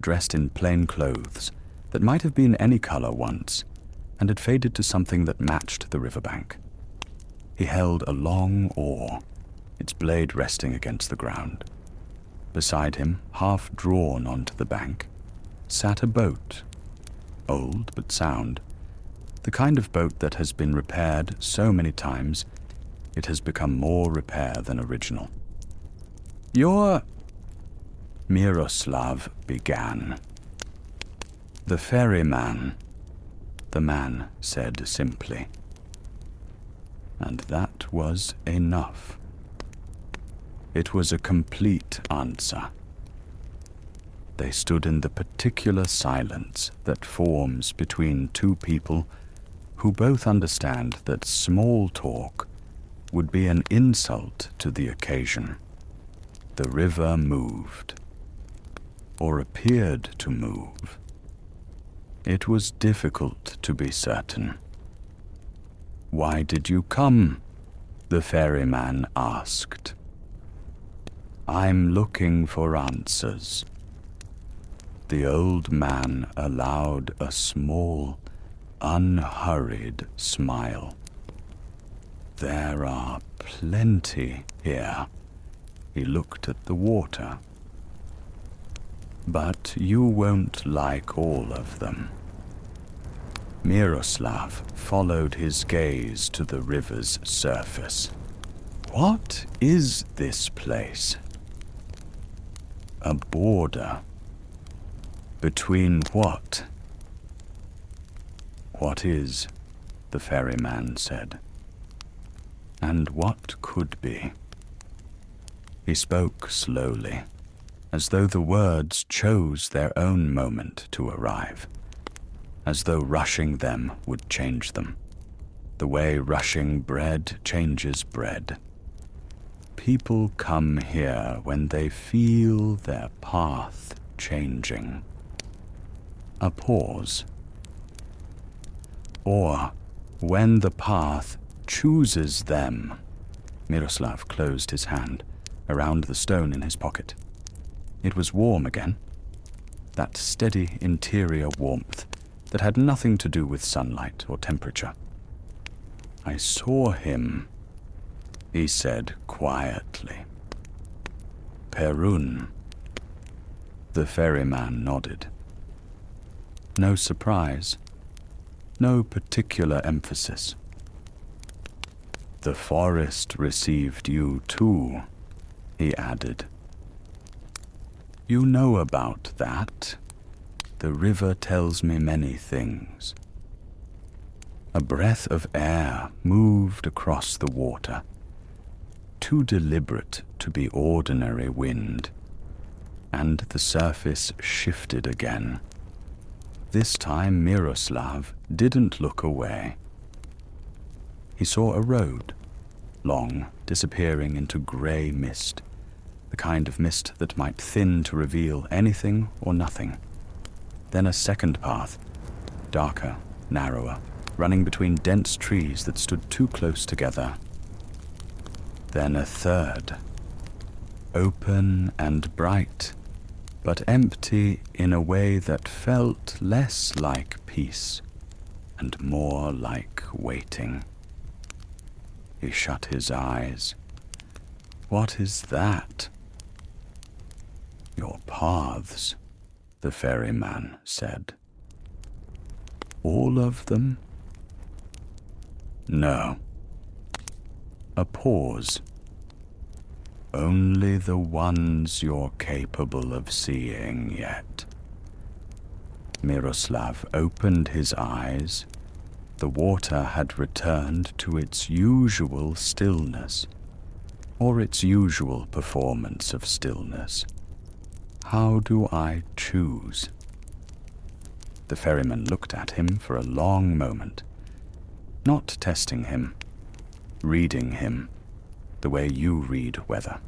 dressed in plain clothes that might have been any color once and had faded to something that matched the riverbank. He held a long oar, its blade resting against the ground. Beside him, half drawn onto the bank, sat a boat, old but sound, the kind of boat that has been repaired so many times it has become more repair than original. "You're—" Miroslav began. "The ferryman," the man said simply. and that was enough. It was a complete answer. They stood in the particular silence that forms between two people who both understand that small talk would be an insult to the occasion. The river moved, or appeared to move. It was difficult to be certain. "Why did you come?" the ferryman asked. "I'm looking for answers." The old man allowed a small, unhurried smile. "There are plenty here." He looked at the water. "But you won't like all of them." Miroslav followed his gaze to the river's surface. "What is this place?" "A border." "Between what?" "What is?" the ferryman said. "And what could be?" He spoke slowly, as though the words chose their own moment to arrive, as though rushing them would change them, the way rushing bread changes bread. People come here when they feel their path changing. A pause. Or when the path chooses them. Miroslav closed his hand around the stone in his pocket. It was warm again, that steady interior warmth that had nothing to do with sunlight or temperature. "I saw him," he said quietly. "Perun." The ferryman nodded. No surprise, no particular emphasis. "The forest received you too," he added. "You know about that. The river tells me many things." A breath of air moved across the water, too deliberate to be ordinary wind, and the surface shifted again. This time Miroslav didn't look away. He saw a road, long, disappearing into grey mist, the kind of mist that might thin to reveal anything or nothing. Then a second path, darker, narrower, running between dense trees that stood too close together. Then a third, open and bright, but empty in a way that felt less like peace and more like waiting. He shut his eyes. "What is that?" "Your paths," the ferryman said. "All of them?" "No." A pause. "Only the ones you're capable of seeing yet." Miroslav opened his eyes. The water had returned to its usual stillness, or its usual performance of stillness. "How do I choose?" The ferryman looked at him for a long moment, not testing him, reading him the way you read weather,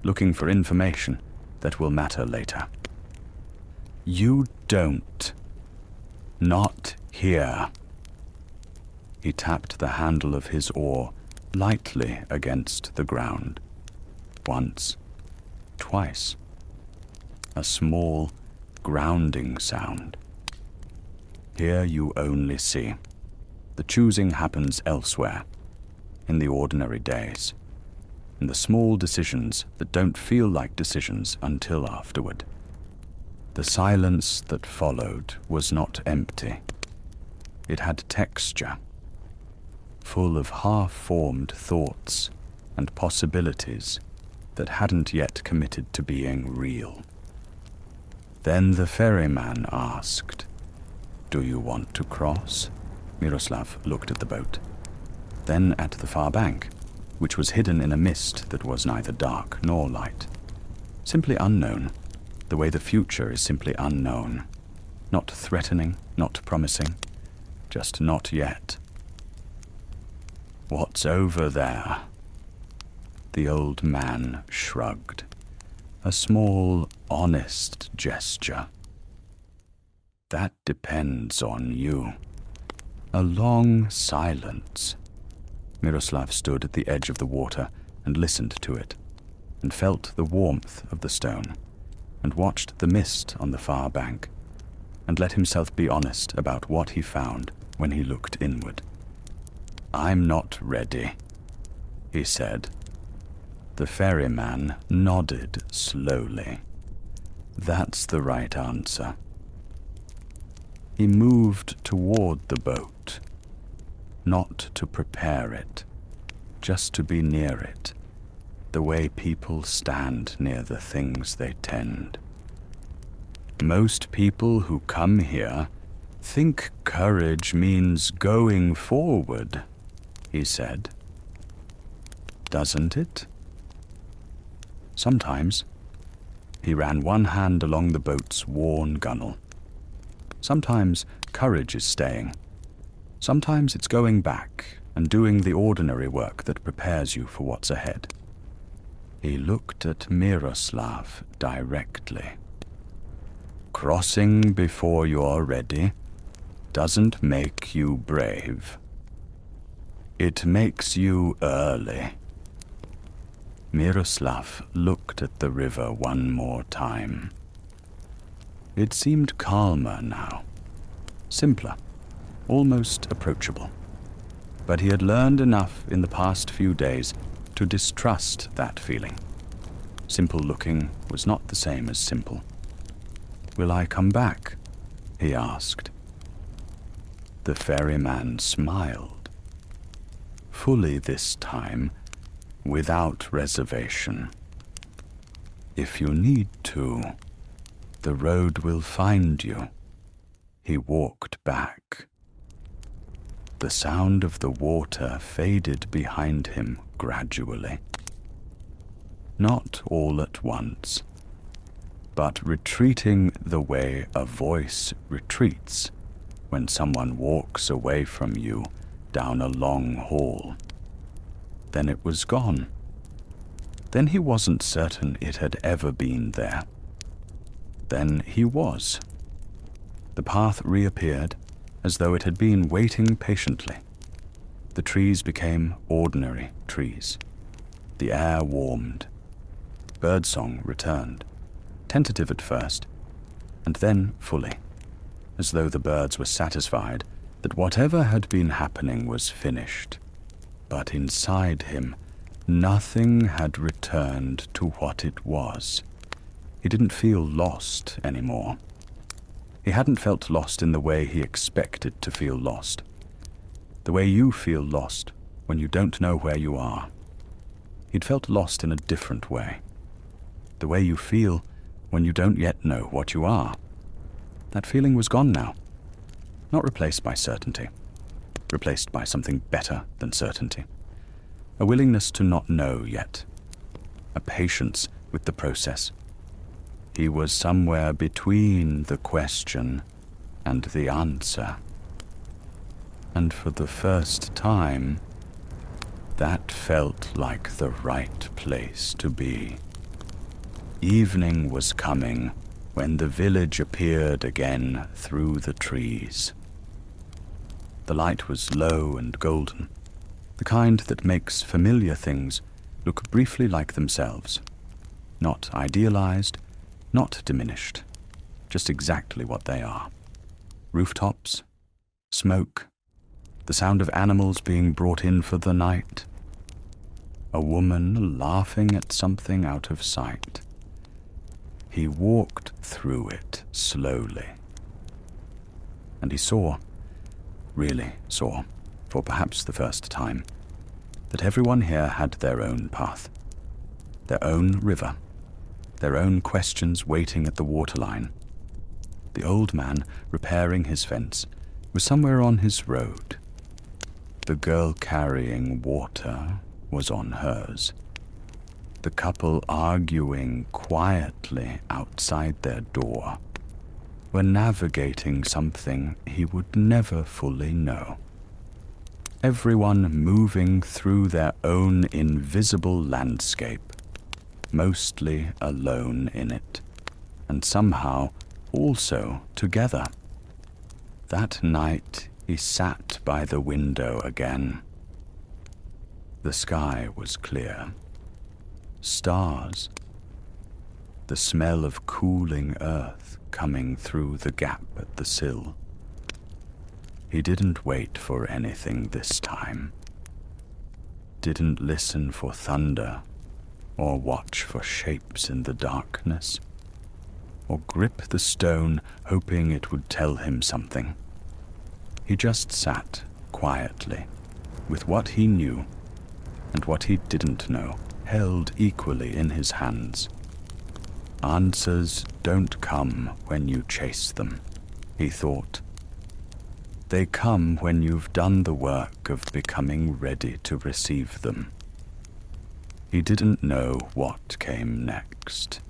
looking for information that will matter later. "You don't. Not here." He tapped the handle of his oar lightly against the ground. Once, twice. A small, grounding sound. "Here you only see. The choosing happens elsewhere, in the ordinary days, in the small decisions that don't feel like decisions until afterward." The silence that followed was not empty. It had texture, full of half-formed thoughts and possibilities that hadn't yet committed to being real. Then the ferryman asked, "Do you want to cross?" Miroslav looked at the boat. then at the far bank, which was hidden in a mist that was neither dark nor light. Simply unknown, the way the future is simply unknown. Not threatening, not promising, just not yet. "What's over there?" The old man shrugged. A small, honest gesture. "That depends on you." A long silence. Miroslav stood at the edge of the water and listened to it, and felt the warmth of the stone, and watched the mist on the far bank, and let himself be honest about what he found when he looked inward. "I'm not ready," he said. The ferryman nodded slowly. "That's the right answer." He moved toward the boat, not to prepare it, just to be near it, the way people stand near the things they tend. "Most people who come here think courage means going forward," he said. "Doesn't it?" "Sometimes." He ran one hand along the boat's worn gunwale. "Sometimes courage is staying. Sometimes it's going back and doing the ordinary work that prepares you for what's ahead." He looked at Miroslav directly. "Crossing before you're ready doesn't make you brave. It makes you early." Miroslav looked at the river one more time. It seemed calmer now, simpler, almost approachable. But he had learned enough in the past few days to distrust that feeling. Simple looking was not the same as simple. "Will I come back?" he asked. The ferryman smiled. "Fully this time, without reservation. If you need to, the road will find you." He walked back. The sound of the water faded behind him gradually. Not all at once, but retreating the way a voice retreats when someone walks away from you down a long hall. Then it was gone. Then he wasn't certain it had ever been there. Then he was. The path reappeared as though it had been waiting patiently. The trees became ordinary trees. The air warmed. Birdsong returned, tentative at first, and then fully, as though the birds were satisfied that whatever had been happening was finished. But inside him, nothing had returned to what it was. He didn't feel lost anymore. He hadn't felt lost in the way he expected to feel lost. The way you feel lost when you don't know where you are. He'd felt lost in a different way. The way you feel when you don't yet know what you are. That feeling was gone now. Not replaced by certainty. Replaced by something better than certainty. A willingness to not know yet. A patience with the process. He was somewhere between the question and the answer. And for the first time, that felt like the right place to be. Evening was coming when the village appeared again through the trees. The light was low and golden, the kind that makes familiar things look briefly like themselves. Not idealized, not diminished, just exactly what they are. Rooftops, smoke, the sound of animals being brought in for the night, a woman laughing at something out of sight. He walked through it slowly, and he saw, really saw, for perhaps the first time, that everyone here had their own path, their own river, their own questions waiting at the waterline. The old man, repairing his fence, was somewhere on his road. The girl carrying water was on hers. The couple arguing quietly outside their door were navigating something he would never fully know. Everyone moving through their own invisible landscape, mostly alone in it, and somehow also together. That night he sat by the window again. The sky was clear. Stars. The smell of cooling earth coming through the gap at the sill. He didn't wait for anything this time. Didn't listen for thunder, or watch for shapes in the darkness, or grip the stone hoping it would tell him something. He just sat quietly, with what he knew and what he didn't know held equally in his hands. Answers don't come when you chase them, he thought. They come when you've done the work of becoming ready to receive them. He didn't know what came next,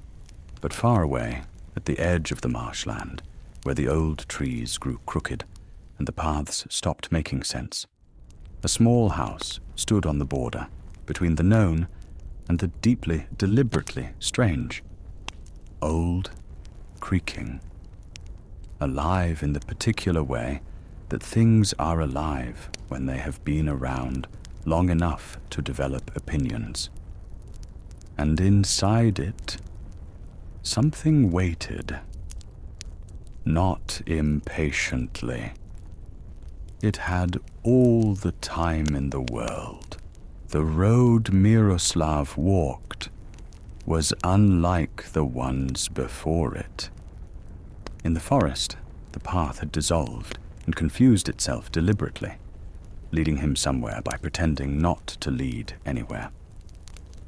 but far away, at the edge of the marshland, where the old trees grew crooked and the paths stopped making sense, a small house stood on the border between the known and the deeply, deliberately strange. Old, creaking, alive in the particular way that things are alive when they have been around long enough to develop opinions. And inside it, something waited, not impatiently. It had all the time in the world. The road Miroslav walked was unlike the ones before it. In the forest, the path had dissolved and confused itself deliberately, leading him somewhere by pretending not to lead anywhere.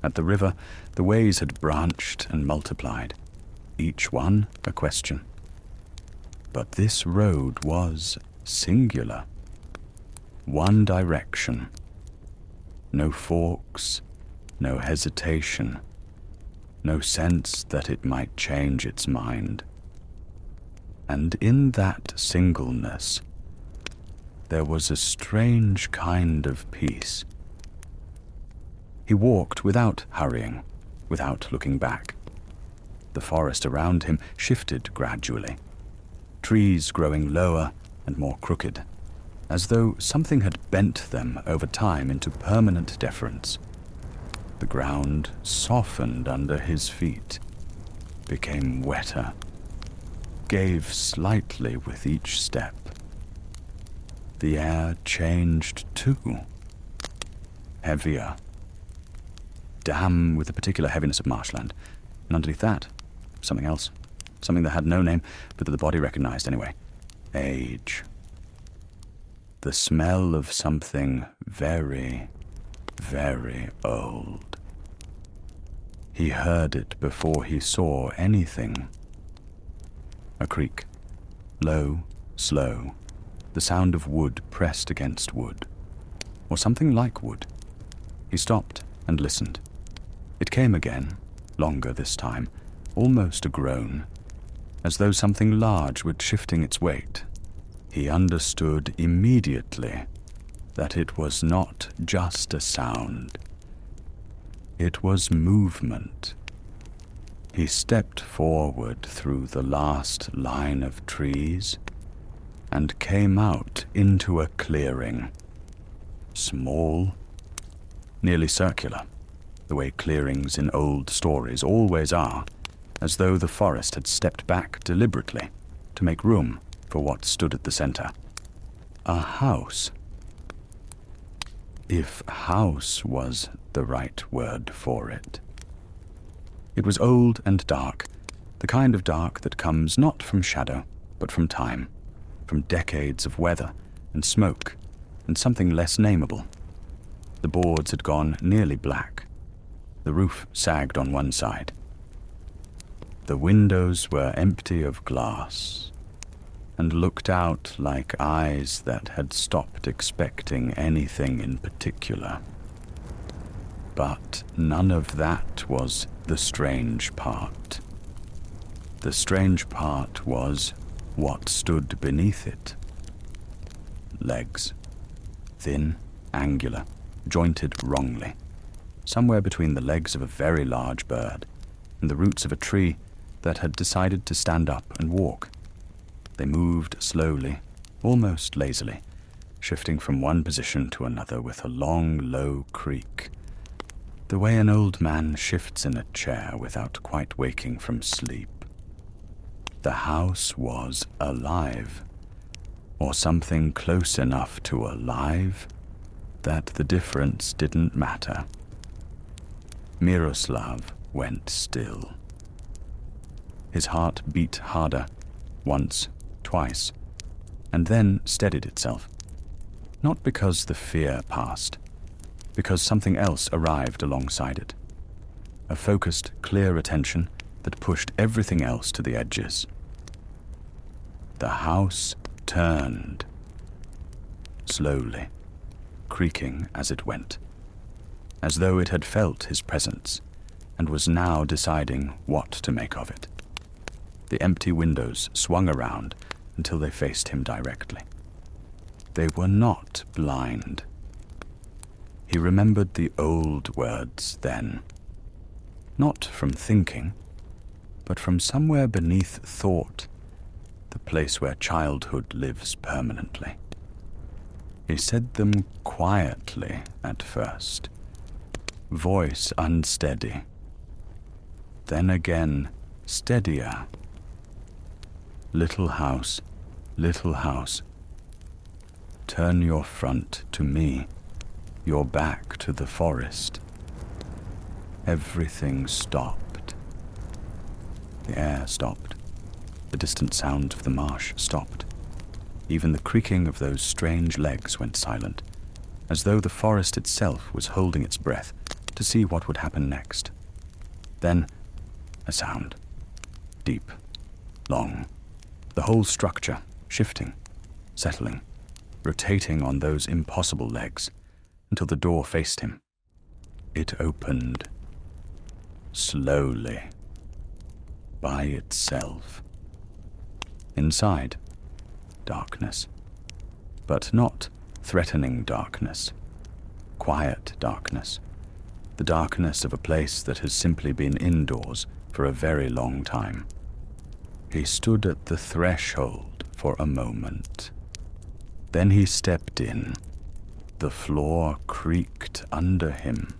At the river, the ways had branched and multiplied, each one a question. But this road was singular. One direction. No forks, no hesitation, no sense that it might change its mind. And in that singleness, there was a strange kind of peace. He walked without hurrying, without looking back. The forest around him shifted gradually, trees growing lower and more crooked, as though something had bent them over time into permanent deference. The ground softened under his feet, became wetter, gave slightly with each step. The air changed too, heavier. Damn with the particular heaviness of marshland, and underneath that, something else, something that had no name, but that the body recognized anyway. Age. The smell of something very, very old. He heard it before he saw anything. A creak. Low, slow. The sound of wood pressed against wood. Or something like wood. He stopped and listened. It came again, longer this time, almost a groan, as though something large were shifting its weight. He understood immediately that it was not just a sound. It was movement. He stepped forward through the last line of trees and came out into a clearing. Small, nearly circular, the way clearings in old stories always are, as though the forest had stepped back deliberately to make room for what stood at the center. A house. If house was the right word for it. It was old and dark, the kind of dark that comes not from shadow, but from time, from decades of weather and smoke and something less nameable. The boards had gone nearly black. The roof sagged on one side. The windows were empty of glass. and looked out like eyes that had stopped expecting anything in particular. But none of that was the strange part. The strange part was what stood beneath it. Legs. Thin, angular, jointed wrongly, somewhere between the legs of a very large bird and the roots of a tree that had decided to stand up and walk. They moved slowly, almost lazily, shifting from one position to another with a long, low creak, the way an old man shifts in a chair without quite waking from sleep. The house was alive, or something close enough to alive that the difference didn't matter. Miroslav went still. His heart beat harder, once, twice, and then steadied itself. Not because the fear passed, because something else arrived alongside it. A focused, clear attention that pushed everything else to the edges. The house turned, slowly, creaking as it went, as though it had felt his presence and was now deciding what to make of it. The empty windows swung around until they faced him directly. They were not blind. He remembered the old words then, not from thinking, but from somewhere beneath thought, the place where childhood lives permanently. He said them quietly at first, voice unsteady, then again steadier. Little house, turn your front to me, your back to the forest. Everything stopped. The air stopped. The distant sound of the marsh stopped. Even the creaking of those strange legs went silent, as though the forest itself was holding its breath to see what would happen next. Then, a sound. Deep, long. The whole structure shifting, settling, rotating on those impossible legs until the door faced him. It opened. Slowly. By itself. Inside, darkness. But not threatening darkness. Quiet darkness. The darkness of a place that has simply been indoors for a very long time. He stood at the threshold for a moment. Then he stepped in. The floor creaked under him.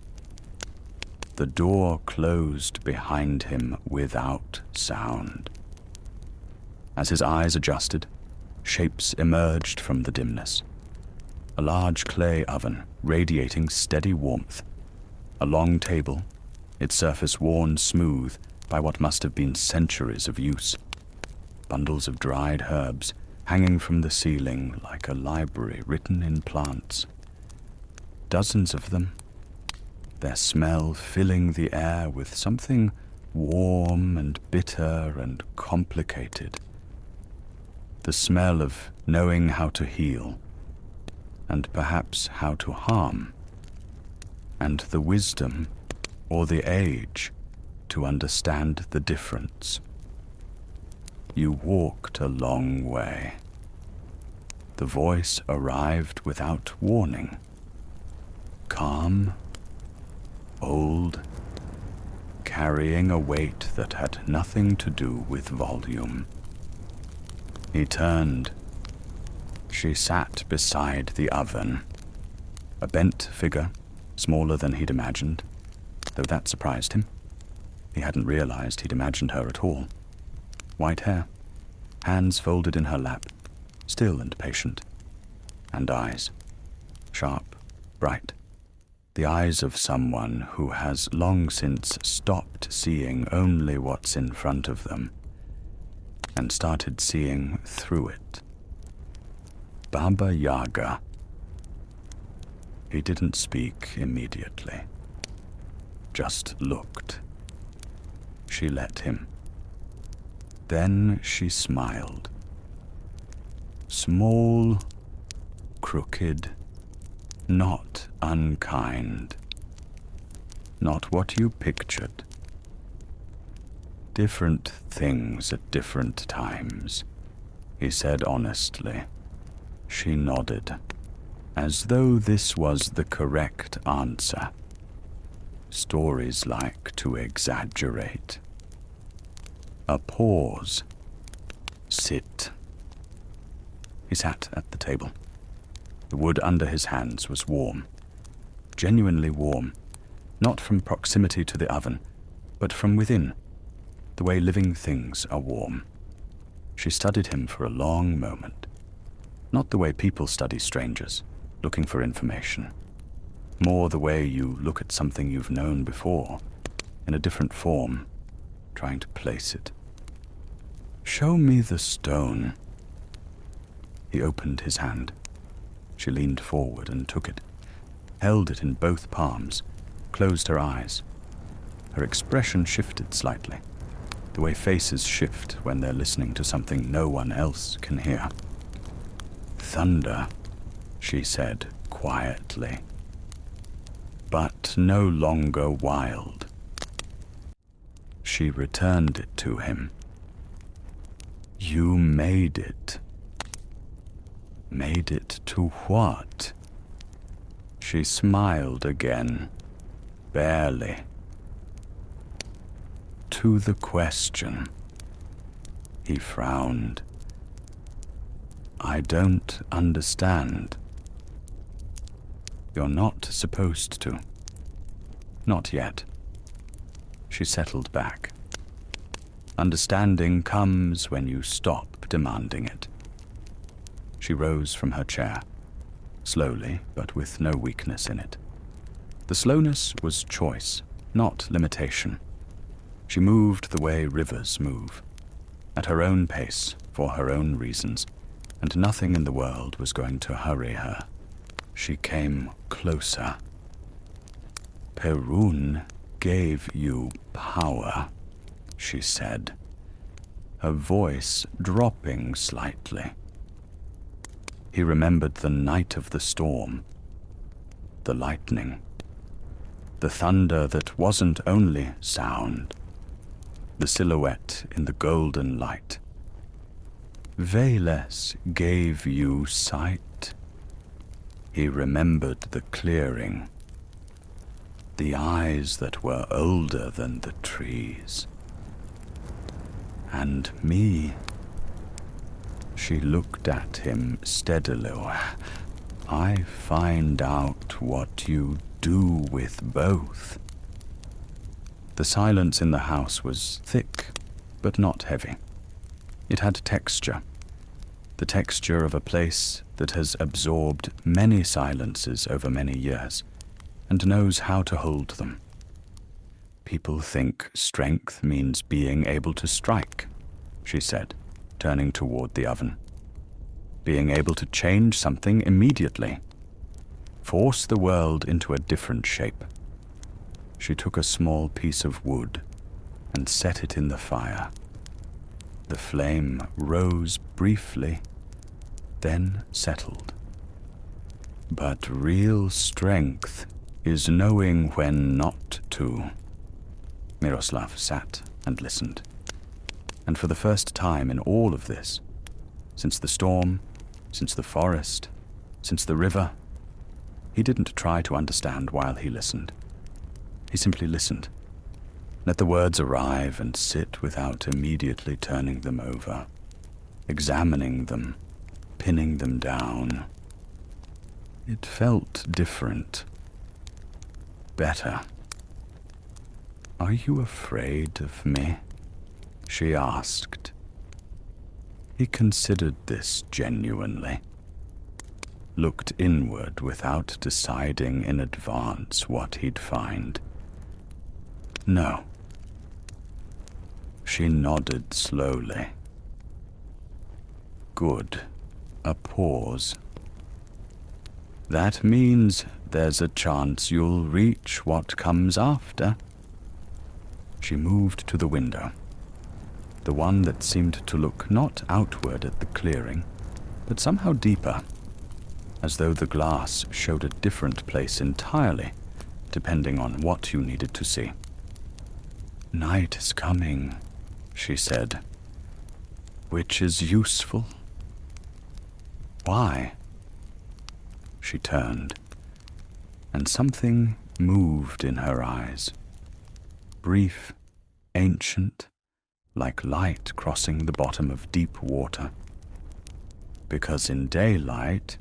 The door closed behind him without sound. As his eyes adjusted, shapes emerged from the dimness. A large clay oven radiating steady warmth. A long table, its surface worn smooth by what must have been centuries of use. Bundles of dried herbs hanging from the ceiling like a library written in plants. Dozens of them, their smell filling the air with something warm and bitter and complicated. The smell of knowing how to heal, and perhaps how to harm, and the wisdom or the age to understand the difference. You walked a long way. The voice arrived without warning. Calm, old, carrying a weight that had nothing to do with volume. He turned. She sat beside the oven. A bent figure, smaller than he'd imagined, though that surprised him. He hadn't realized he'd imagined her at all. White hair, hands folded in her lap, still and patient, and eyes, sharp, bright, the eyes of someone who has long since stopped seeing only what's in front of them and started seeing through it. Baba Yaga. He didn't speak immediately, just looked. She let him. Then she smiled. Small, crooked, not unkind. Not what you pictured. Different things at different times, he said honestly. She nodded, as though this was the correct answer. Stories like to exaggerate. A pause. Sit. He sat at the table. The wood under his hands was warm, genuinely warm, not from proximity to the oven, but from within, the way living things are warm. She studied him for a long moment, not the way people study strangers, looking for information, more the way you look at something you've known before, in a different form, trying to place it. Show me the stone. He opened his hand. She leaned forward and took it, held it in both palms, closed her eyes. Her expression shifted slightly, the way faces shift when they're listening to something no one else can hear. Thunder, she said quietly, but no longer wild. She returned it to him. You made it. Made it to what? She smiled again, barely. To the question. He frowned. I don't understand. You're not supposed to. Not yet. She settled back. Understanding comes when you stop demanding it. She rose from her chair, slowly, but with no weakness in it. The slowness was choice, not limitation. She moved the way rivers move, at her own pace, for her own reasons, and nothing in the world was going to hurry her. She came closer. Perun gave you power, she said, her voice dropping slightly. He remembered the night of the storm, the lightning, the thunder that wasn't only sound, the silhouette in the golden light. Veles gave you sight. He remembered the clearing, the eyes that were older than the trees. And me. She looked at him steadily. I find out what you do with both. The silence in the house was thick, but not heavy. It had texture, the texture of a place that has absorbed many silences over many years, and knows how to hold them. People think strength means being able to strike, she said, turning toward the oven. Being able to change something immediately. Force the world into a different shape. She took a small piece of wood and set it in the fire. The flame rose briefly, then settled. But real strength is knowing when not to. Miroslav sat and listened. And for the first time in all of this, since the storm, since the forest, since the river, he didn't try to understand while he listened. He simply listened. Let the words arrive and sit without immediately turning them over, examining them, pinning them down. It felt different. Better. Are you afraid of me? She asked. He considered this genuinely, looked inward without deciding in advance what he'd find. No. She nodded slowly. Good. A pause. That means there's a chance you'll reach what comes after. She moved to the window, the one that seemed to look not outward at the clearing, but somehow deeper, as though the glass showed a different place entirely, depending on what you needed to see. "Night is coming," she said, "which is useful." "Why?" She turned, and something moved in her eyes, brief, ancient, like light crossing the bottom of deep water. "Because in daylight,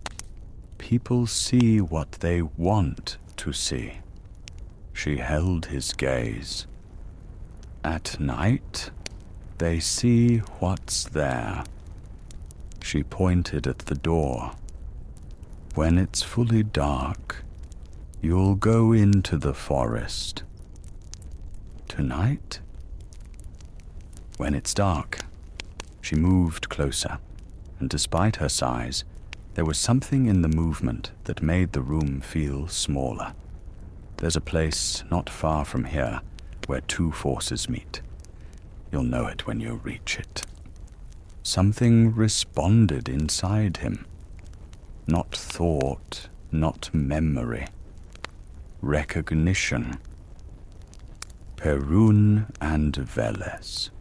people see what they want to see." She held his gaze. "At night, they see what's there." She pointed at the door. "When it's fully dark, you'll go into the forest." "Tonight?" "When it's dark." She moved closer, and despite her size, there was something in the movement that made the room feel smaller. "There's a place not far from here where two forces meet. You'll know it when you reach it." Something responded inside him. Not thought, not memory. Recognition. Perun and Veles.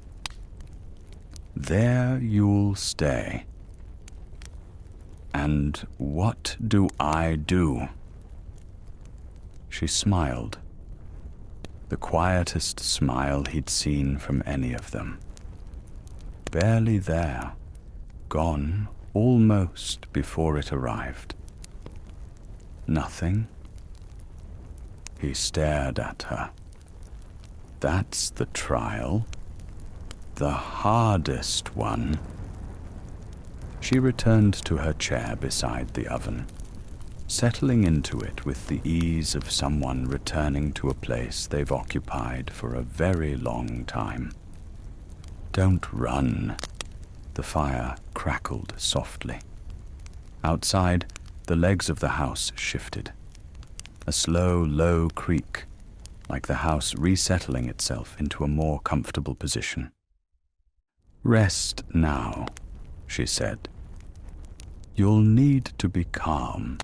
"There you'll stay." "And what do I do?" She smiled. The quietest smile he'd seen from any of them. Barely there, gone almost before it arrived. "Nothing?" He stared at her. "That's the trial. The hardest one." She returned to her chair beside the oven, settling into it with the ease of someone returning to a place they've occupied for a very long time. "Don't run." The fire crackled softly. Outside, the legs of the house shifted. A slow, low creak, like the house resettling itself into a more comfortable position. "Rest now," she said. "You'll need to be calm."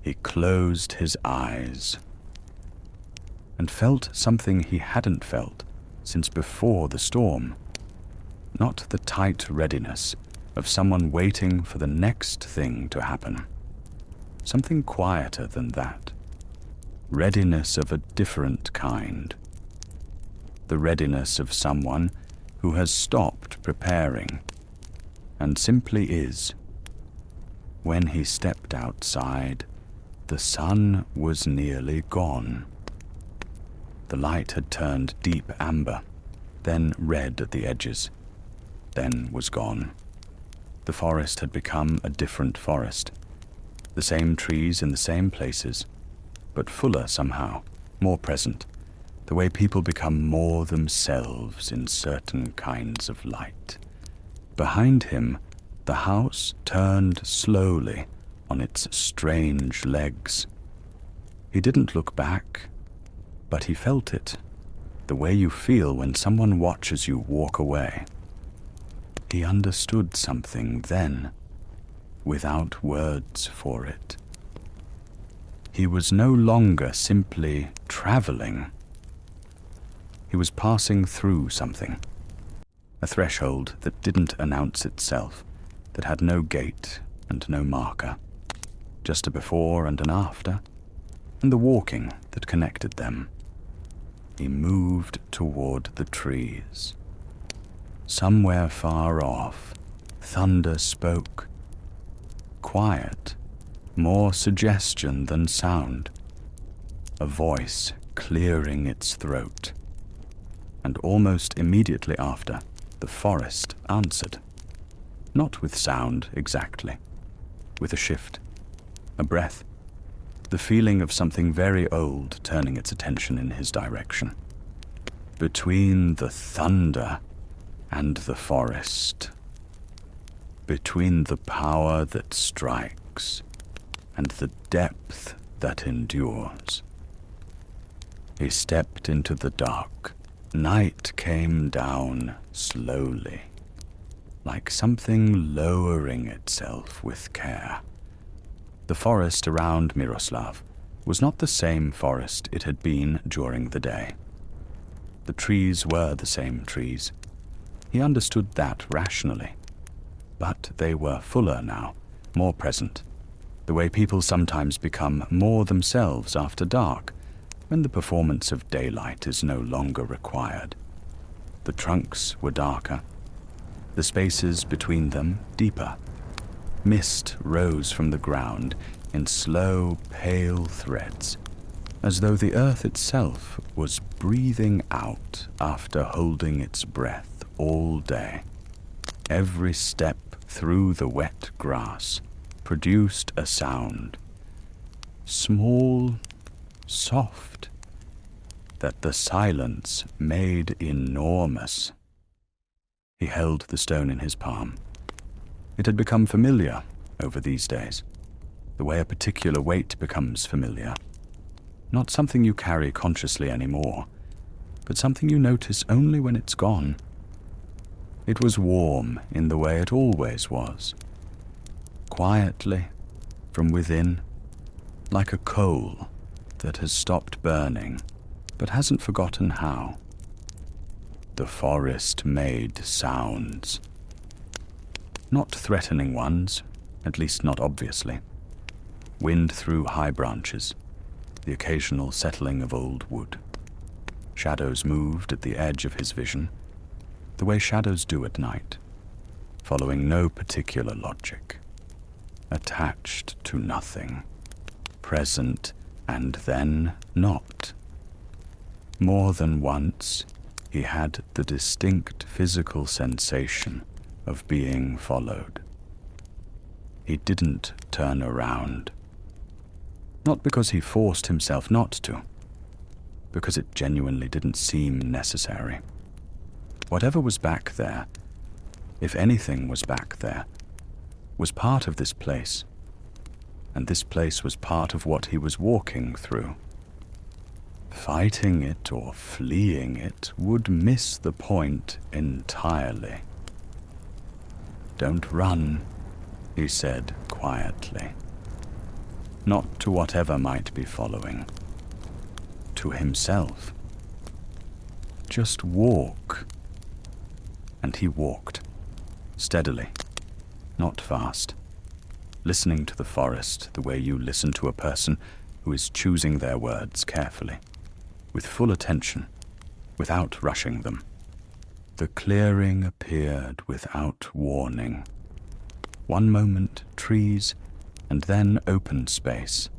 He closed his eyes and felt something he hadn't felt since before the storm. Not the tight readiness of someone waiting for the next thing to happen. Something quieter than that. Readiness of a different kind. The readiness of someone who has stopped preparing and simply is. When he stepped outside, the sun was nearly gone. The light had turned deep amber, then red at the edges, then was gone. The forest had become a different forest. The same trees in the same places, but fuller somehow, more present, the way people become more themselves in certain kinds of light. Behind him, the house turned slowly on its strange legs. He didn't look back, but he felt it, the way you feel when someone watches you walk away. He understood something then, without words for it. He was no longer simply traveling. He was passing through something, a threshold that didn't announce itself, that had no gate and no marker, just a before and an after, and the walking that connected them. He moved toward the trees. Somewhere far off, thunder spoke. Quiet, more suggestion than sound. A voice clearing its throat. And almost immediately after, the forest answered. Not with sound exactly, with a shift, a breath, the feeling of something very old turning its attention in his direction. Between the thunder and the forest, between the power that strikes and the depth that endures. He stepped into the dark. Night came down slowly. like something lowering itself with care. The forest around Miroslav was not the same forest it had been during the day. The trees were the same trees. He understood that rationally. But they were fuller now, more present, the way people sometimes become more themselves after dark, when the performance of daylight is no longer required. The trunks were darker, the spaces between them deeper. Mist rose from the ground in slow, pale threads, as though the earth itself was breathing out after holding its breath all day. Every step through the wet grass produced a sound, small, soft, that the silence made enormous. He held the stone in his palm. It had become familiar over these days, the way a particular weight becomes familiar. Not something you carry consciously anymore, but something you notice only when it's gone. It was warm in the way it always was, quietly, from within, like a coal that has stopped burning, but hasn't forgotten how. The forest made sounds. Not threatening ones, at least not obviously. Wind through high branches, the occasional settling of old wood. Shadows moved at the edge of his vision, the way shadows do at night, following no particular logic, attached to nothing, present and then not. More than once, he had the distinct physical sensation of being followed. He didn't turn around. Not because he forced himself not to, because it genuinely didn't seem necessary. Whatever was back there, if anything was back there, was part of this place, and this place was part of what he was walking through. Fighting it or fleeing it would miss the point entirely. "Don't run," he said quietly. Not to whatever might be following. To himself. Just walk. And he walked, steadily, not fast, listening to the forest the way you listen to a person who is choosing their words carefully, with full attention, without rushing them. The clearing appeared without warning. One moment trees, and then open space.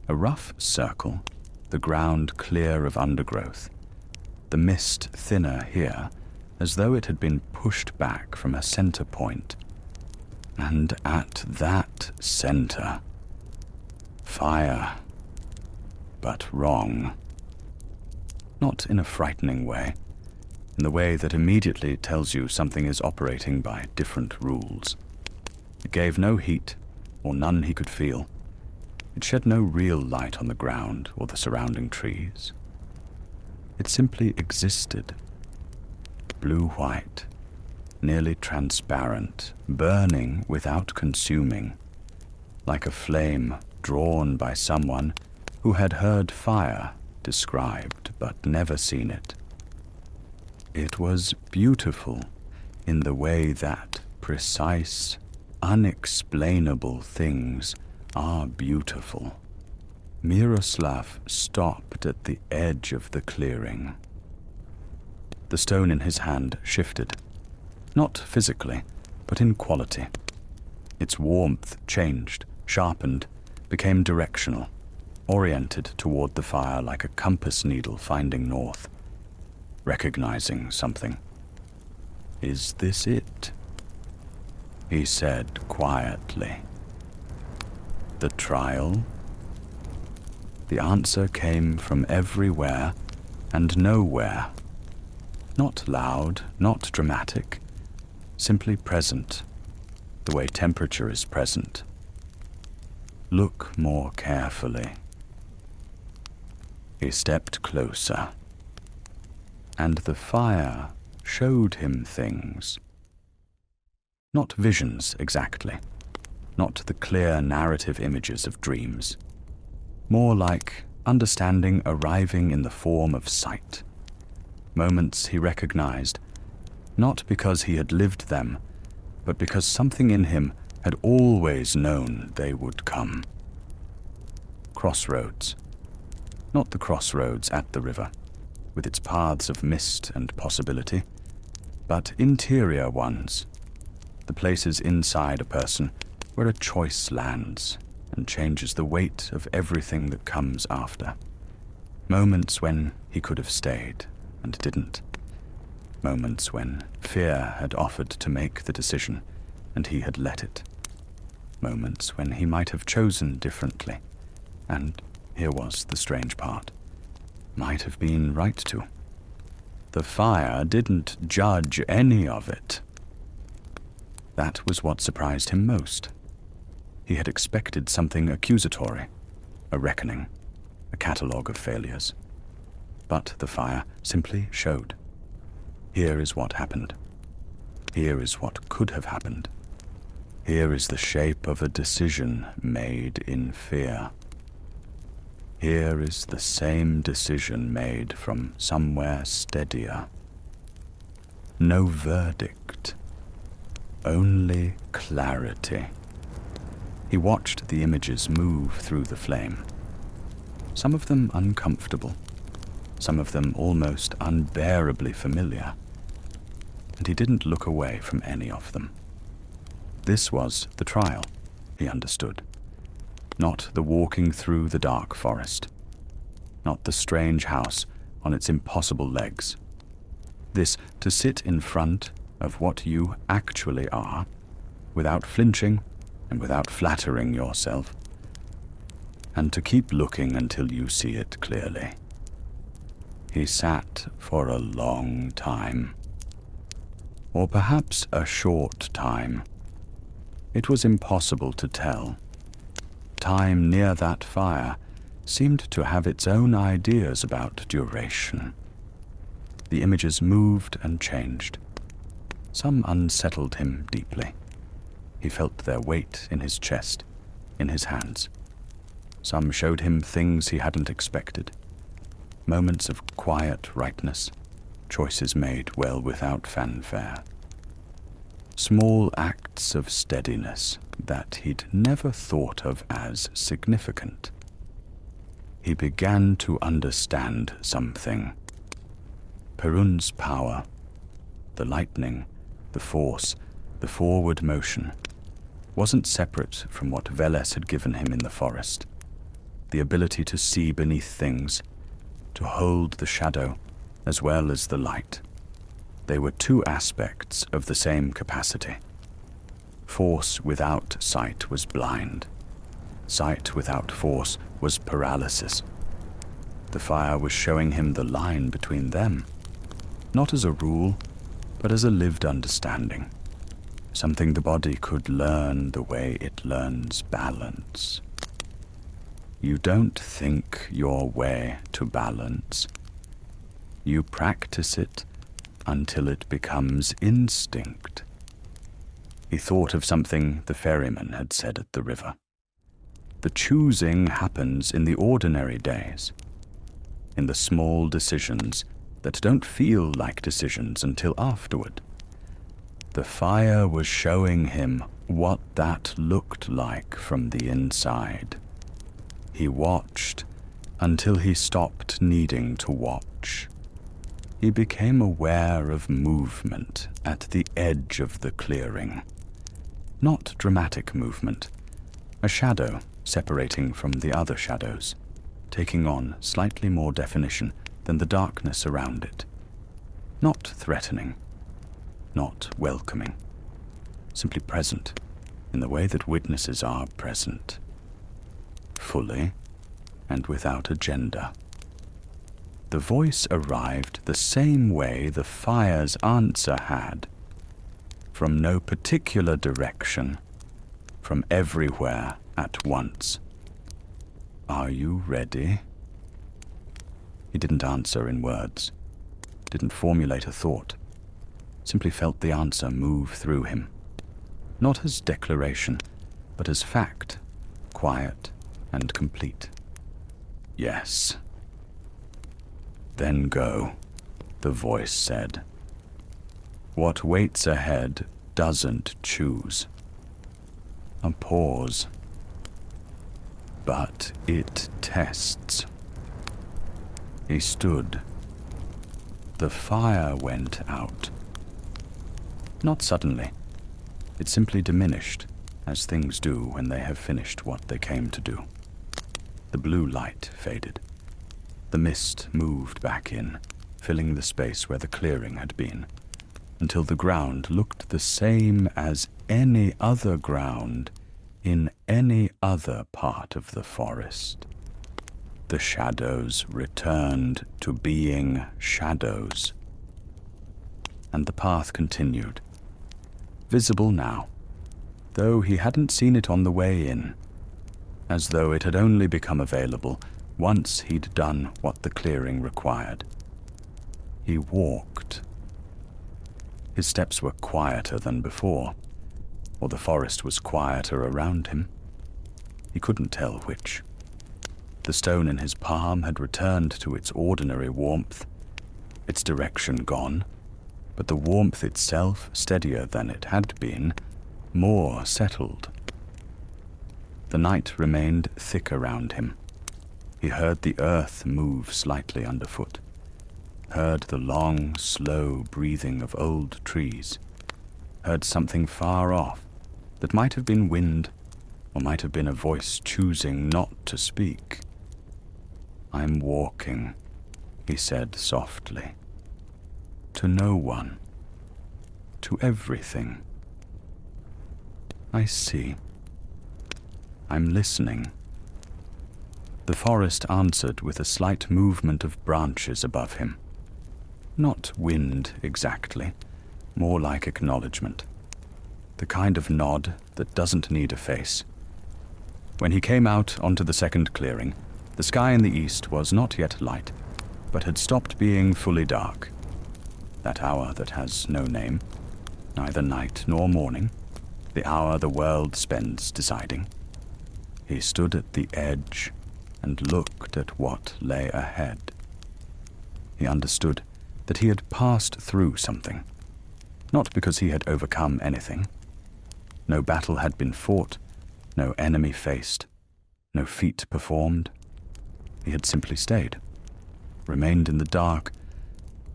A rough circle, the ground clear of undergrowth. The mist thinner here, as though it had been pushed back from a center point. And at that center, fire, but wrong. Not in a frightening way, in the way that immediately tells you something is operating by different rules. It gave no heat, or none he could feel. It shed no real light on the ground or the surrounding trees. It simply existed. Blue-white, nearly transparent, burning without consuming, like a flame drawn by someone who had heard fire described but never seen it. It was beautiful in the way that precise, unexplainable things are beautiful. Miroslav stopped at the edge of the clearing. The stone in his hand shifted, not physically, but in quality. Its warmth changed, sharpened, became directional, oriented toward the fire like a compass needle finding north, recognizing something. "Is this it?" he said quietly. "The trial?" The answer came from everywhere and nowhere. Not loud, not dramatic, simply present, the way temperature is present. "Look more carefully." He stepped closer, and the fire showed him things. Not visions exactly, not the clear narrative images of dreams. More like understanding arriving in the form of sight. Moments he recognized, not because he had lived them, but because something in him had always known they would come. Crossroads. Not the crossroads at the river, with its paths of mist and possibility, but interior ones, the places inside a person where a choice lands and changes the weight of everything that comes after. Moments when he could have stayed and didn't. Moments when fear had offered to make the decision and he had let it. Moments when he might have chosen differently, and here was the strange part, might have been right to. The fire didn't judge any of it. That was what surprised him most. He had expected something accusatory, a reckoning, a catalogue of failures. But the fire simply showed. Here is what happened. Here is what could have happened. Here is the shape of a decision made in fear. Here is the same decision made from somewhere steadier. No verdict, only clarity. He watched the images move through the flame, some of them uncomfortable, some of them almost unbearably familiar, and he didn't look away from any of them. This was the trial, he understood. Not the walking through the dark forest, not the strange house on its impossible legs. This to sit in front of what you actually are, without flinching and without flattering yourself, and to keep looking until you see it clearly. He sat for a long time, or perhaps a short time. It was impossible to tell. Time near that fire seemed to have its own ideas about duration. The images moved and changed. Some unsettled him deeply. He felt their weight in his chest, in his hands. Some showed him things he hadn't expected. Moments of quiet rightness, choices made well without fanfare. Small acts of steadiness that he'd never thought of as significant. He began to understand something. Perun's power, the lightning, the force, the forward motion, wasn't separate from what Veles had given him in the forest. The ability to see beneath things, to hold the shadow as well as the light. They were two aspects of the same capacity. Force without sight was blind. Sight without force was paralysis. The fire was showing him the line between them, not as a rule, but as a lived understanding, something the body could learn the way it learns balance. You don't think your way to balance. You practice it until it becomes instinct. He thought of something the ferryman had said at the river. The choosing happens in the ordinary days, in the small decisions that don't feel like decisions until afterward. The fire was showing him what that looked like from the inside. He watched until he stopped needing to watch. He became aware of movement at the edge of the clearing. Not dramatic movement, a shadow separating from the other shadows, taking on slightly more definition than the darkness around it. Not threatening, not welcoming, simply present in the way that witnesses are present, fully and without agenda. The voice arrived the same way the fire's answer had, from no particular direction, from everywhere at once. Are you ready? He didn't answer in words, didn't formulate a thought, simply felt the answer move through him. not as declaration, but as fact, quiet and complete. Yes. Then go, the voice said. What waits ahead doesn't choose. A pause. But it tests. He stood. The fire went out. Not suddenly. It simply diminished, as things do when they have finished what they came to do. The blue light faded. The mist moved back in, filling the space where the clearing had been, until the ground looked the same as any other ground in any other part of the forest. The shadows returned to being shadows, and the path continued, visible now, though he hadn't seen it on the way in, as though it had only become available once he'd done what the clearing required. He walked. His steps were quieter than before, or the forest was quieter around him. He couldn't tell which. The stone in his palm had returned to its ordinary warmth, its direction gone, but the warmth itself steadier than it had been, more settled. The night remained thick around him. He heard the earth move slightly underfoot, heard the long, slow breathing of old trees, heard something far off that might have been wind or might have been a voice choosing not to speak. I'm walking, he said softly, to no one, to everything. I see. I'm listening. The forest answered with a slight movement of branches above him. Not wind exactly, more like acknowledgement. The kind of nod that doesn't need a face. When he came out onto the second clearing, the sky in the east was not yet light, but had stopped being fully dark. That hour that has no name, neither night nor morning, the hour the world spends deciding. He stood at the edge and looked at what lay ahead. He understood that he had passed through something, not because he had overcome anything. No battle had been fought, no enemy faced, no feat performed. He had simply stayed, remained in the dark,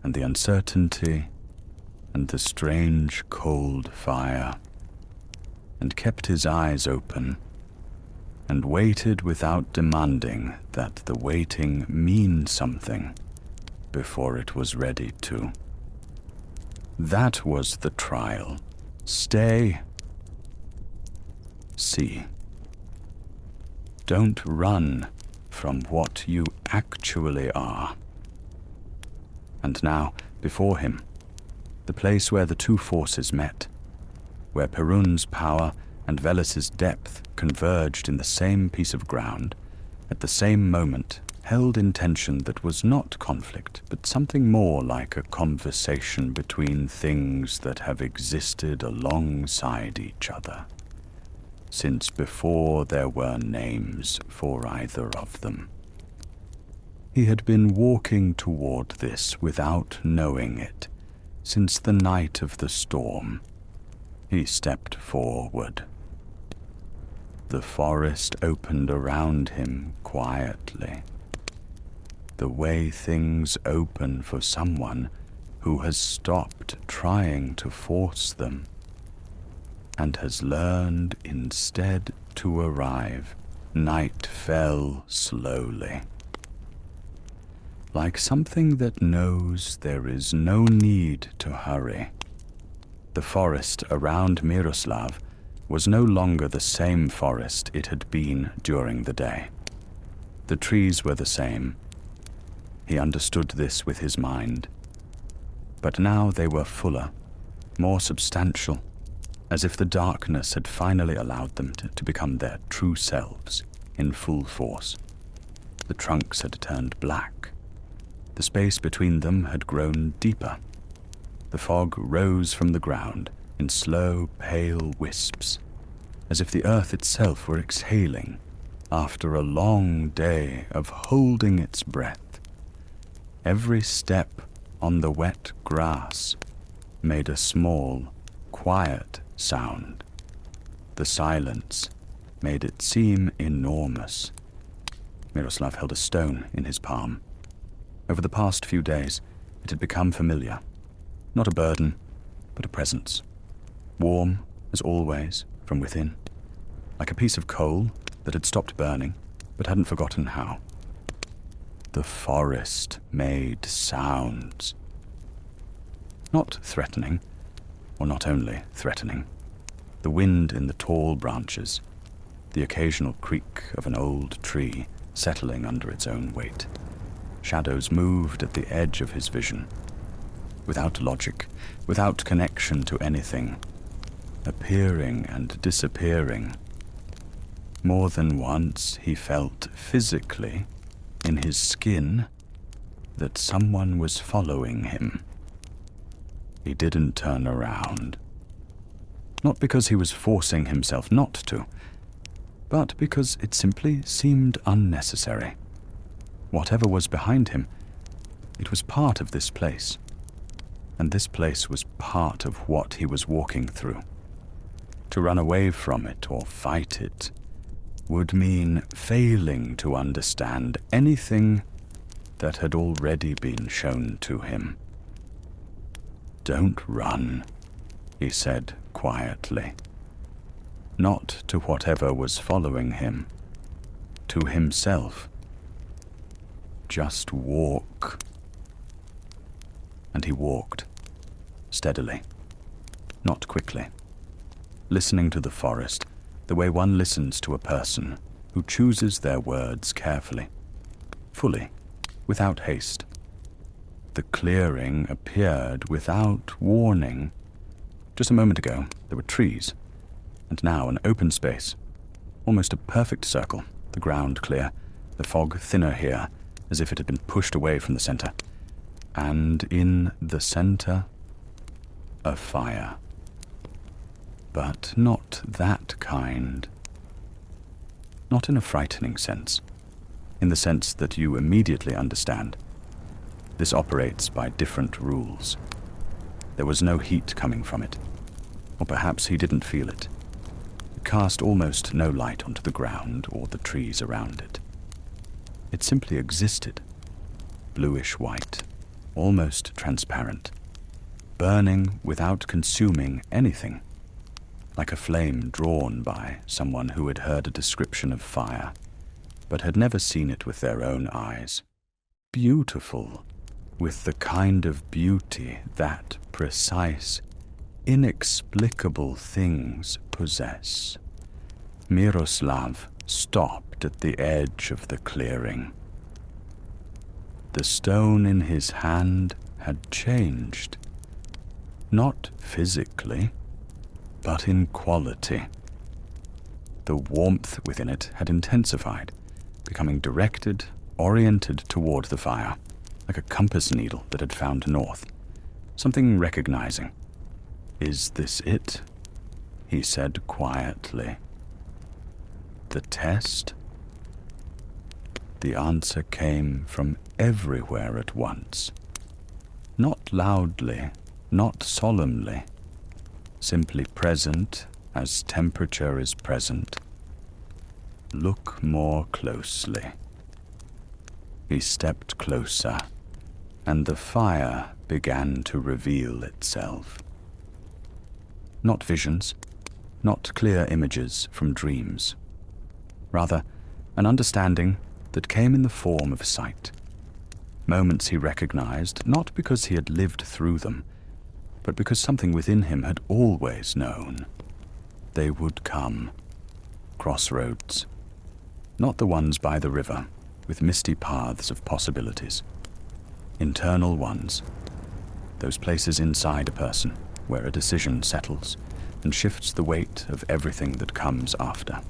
and the uncertainty, and the strange cold fire, and kept his eyes open, and waited without demanding that the waiting mean something before it was ready to. That was the trial. Stay. See. Don't run from what you actually are. And now, before him, the place where the two forces met, where Perun's power and Velis's depth converged in the same piece of ground, at the same moment, held in tension that was not conflict, but something more like a conversation between things that have existed alongside each other, since before there were names for either of them. He had been walking toward this without knowing it, since the night of the storm. He stepped forward. The forest opened around him quietly, the way things open for someone who has stopped trying to force them and has learned instead to arrive. Night fell slowly, like something that knows there is no need to hurry. The forest around Miroslav was no longer the same forest it had been during the day. The trees were the same. He understood this with his mind. But now they were fuller, more substantial, as if the darkness had finally allowed them to become their true selves in full force. The trunks had turned black. The space between them had grown deeper. The fog rose from the ground in slow, pale wisps, as if the earth itself were exhaling after a long day of holding its breath. Every step on the wet grass made a small, quiet sound. The silence made it seem enormous. Miroslav held a stone in his palm. Over the past few days, it had become familiar. Not a burden, but a presence. Warm, as always, from within. Like a piece of coal that had stopped burning, but hadn't forgotten how. The forest made sounds. Not threatening, or not only threatening. The wind in the tall branches, the occasional creak of an old tree settling under its own weight. Shadows moved at the edge of his vision, without logic, without connection to anything, appearing and disappearing. More than once he felt physically, in his skin, that someone was following him. He didn't turn around. Not because he was forcing himself not to, but because it simply seemed unnecessary. Whatever was behind him, it was part of this place, and this place was part of what he was walking through. To run away from it or fight it would mean failing to understand anything that had already been shown to him. "Don't run," he said quietly. Not to whatever was following him, to himself. Just walk. And he walked, steadily, not quickly, listening to the forest the way one listens to a person who chooses their words carefully, fully, without haste. The clearing appeared without warning. Just a moment ago, there were trees, and now an open space, almost a perfect circle, the ground clear, the fog thinner here, as if it had been pushed away from the center. And in the center, a fire. But not that kind. Not in a frightening sense, in the sense that you immediately understand. This operates by different rules. There was no heat coming from it, or perhaps he didn't feel it. It cast almost no light onto the ground or the trees around it. It simply existed, bluish-white, almost transparent, burning without consuming anything, like a flame drawn by someone who had heard a description of fire, but had never seen it with their own eyes. Beautiful, with the kind of beauty that precise, inexplicable things possess. Miroslav stopped at the edge of the clearing. The stone in his hand had changed, not physically, but in quality. The warmth within it had intensified, becoming directed, oriented toward the fire, like a compass needle that had found north, something recognizing. "Is this it?" he said quietly. "The test?" The answer came from everywhere at once. Not loudly, not solemnly, simply present as temperature is present. "Look more closely." He stepped closer, and the fire began to reveal itself. Not visions, not clear images from dreams. Rather, an understanding that came in the form of sight. Moments he recognized, not because he had lived through them, but because something within him had always known. They would come. Crossroads. Not the ones by the river, with misty paths of possibilities. Internal ones. Those places inside a person, where a decision settles and shifts the weight of everything that comes after.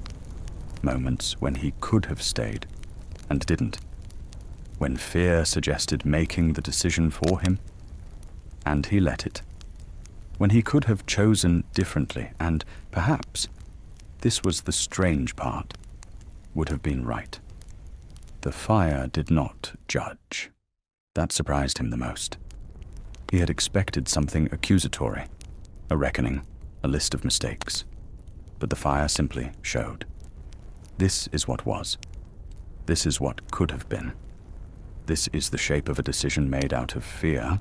Moments when he could have stayed, and didn't. When fear suggested making the decision for him, and he let it. when he could have chosen differently and, perhaps, this was the strange part, would have been right. The fire did not judge. That surprised him the most. He had expected something accusatory, a reckoning, a list of mistakes. But the fire simply showed. This is what was. This is what could have been. This is the shape of a decision made out of fear.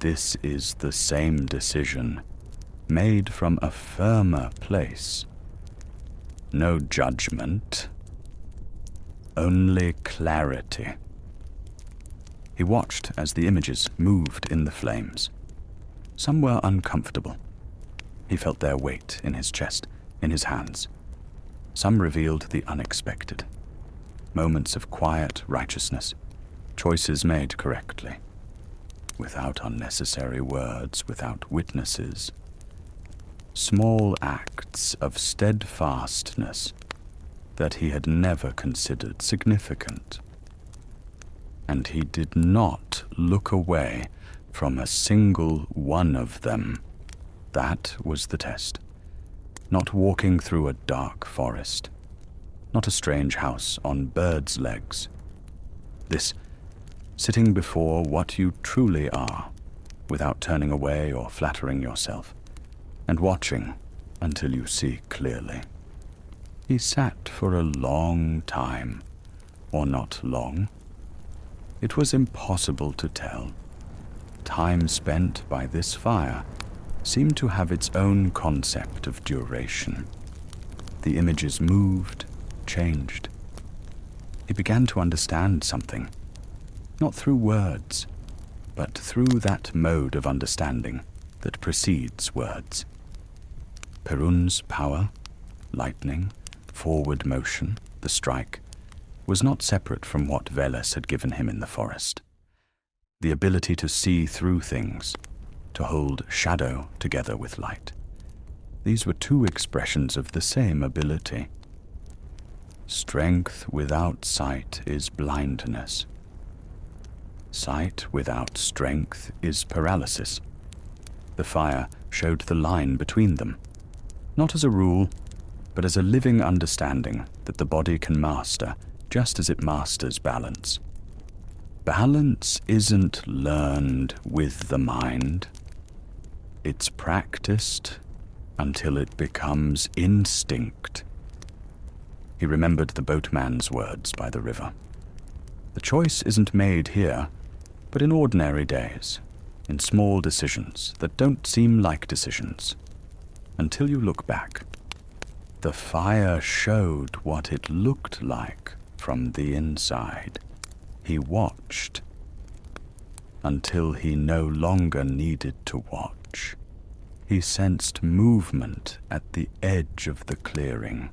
This is the same decision made from a firmer place. No judgment, only clarity. He watched as the images moved in the flames. Some were uncomfortable. He felt their weight in his chest, in his hands. Some revealed the unexpected. Moments of quiet righteousness, choices made correctly, without unnecessary words, without witnesses. Small acts of steadfastness that he had never considered significant. And he did not look away from a single one of them. That was the test. Not walking through a dark forest. Not a strange house on birds' legs. This, sitting before what you truly are, without turning away or flattering yourself, and watching until you see clearly. He sat for a long time, or not long. It was impossible to tell. Time spent by this fire seemed to have its own concept of duration. The images moved, changed. He began to understand something, not through words, but through that mode of understanding that precedes words. Perun's power, lightning, forward motion, the strike, was not separate from what Veles had given him in the forest. The ability to see through things, to hold shadow together with light. These were two expressions of the same ability. Strength without sight is blindness. Sight without strength is paralysis. The fire showed the line between them, not as a rule, but as a living understanding that the body can master just as it masters balance. Balance isn't learned with the mind. It's practiced until it becomes instinct. He remembered the boatman's words by the river. The choice isn't made here, but in ordinary days, in small decisions that don't seem like decisions, until you look back. The fire showed what it looked like from the inside. He watched until he no longer needed to watch. He sensed movement at the edge of the clearing.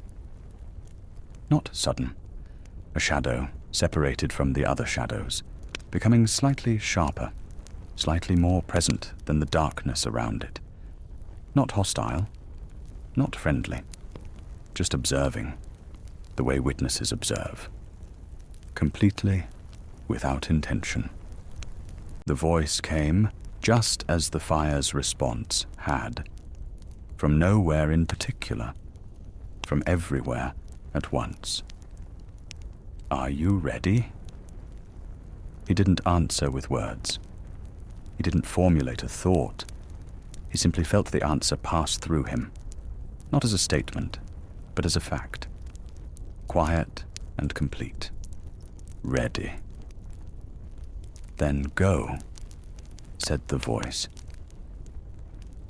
Not sudden. A shadow separated from the other shadows, becoming slightly sharper, slightly more present than the darkness around it. Not hostile, not friendly, just observing, the way witnesses observe. Completely without intention. The voice came just as the fire's response had, from nowhere in particular, from everywhere at once. Are you ready? He didn't answer with words. He didn't formulate a thought. He simply felt the answer pass through him, not as a statement, but as a fact. Quiet and complete. Ready. Then go, said the voice.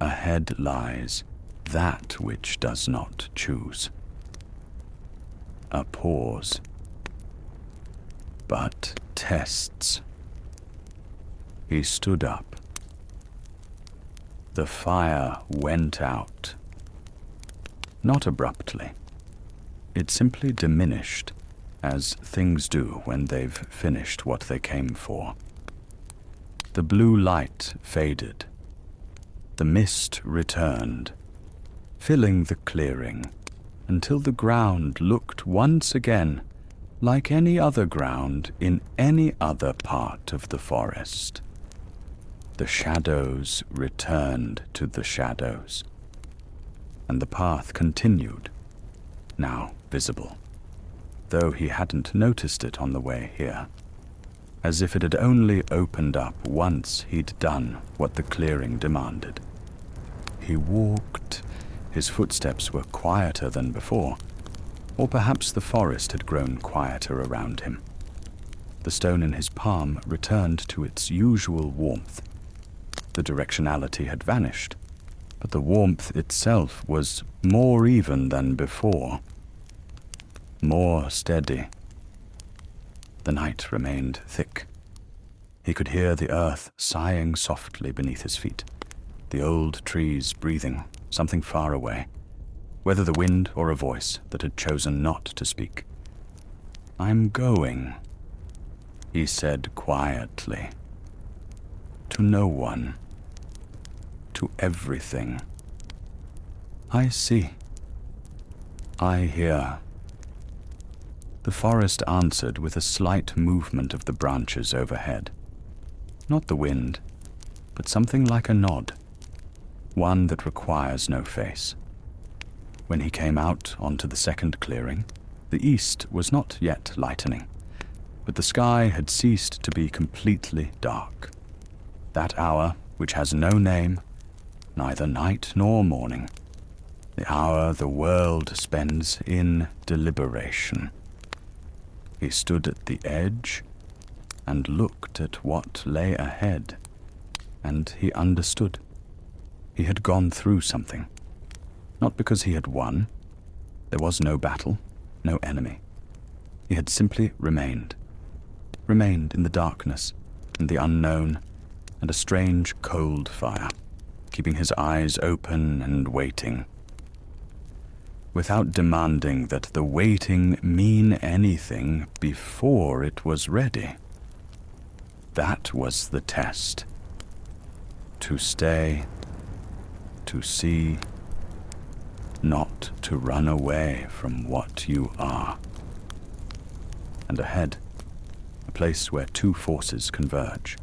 Ahead lies that which does not choose. A pause, but tests. He stood up. The fire went out. Not abruptly. It simply diminished, as things do when they've finished what they came for. The blue light faded. The mist returned, filling the clearing, until the ground looked once again like any other ground in any other part of the forest. The shadows returned to the shadows, and the path continued, now visible, though he hadn't noticed it on the way here, as if it had only opened up once he'd done what the clearing demanded. He walked. His footsteps were quieter than before, or perhaps the forest had grown quieter around him. The stone in his palm returned to its usual warmth. The directionality had vanished, but the warmth itself was more even than before, more steady. The night remained thick. He could hear the earth sighing softly beneath his feet, the old trees breathing, something far away, whether the wind or a voice that had chosen not to speak. "I'm going," he said quietly. "To no one. To everything. I see. I hear." The forest answered with a slight movement of the branches overhead. Not the wind, but something like a nod, one that requires no face. When he came out onto the second clearing, the east was not yet lightening, but the sky had ceased to be completely dark. That hour, which has no name, neither night nor morning, the hour the world spends in deliberation. He stood at the edge and looked at what lay ahead, and he understood. He had gone through something. Not because he had won. There was no battle, no enemy. He had simply remained in the darkness and the unknown and a strange cold fire, keeping his eyes open and waiting, without demanding that the waiting mean anything before it was ready. That was the test. To stay, to see, not to run away from what you are. And ahead, a place where two forces converge,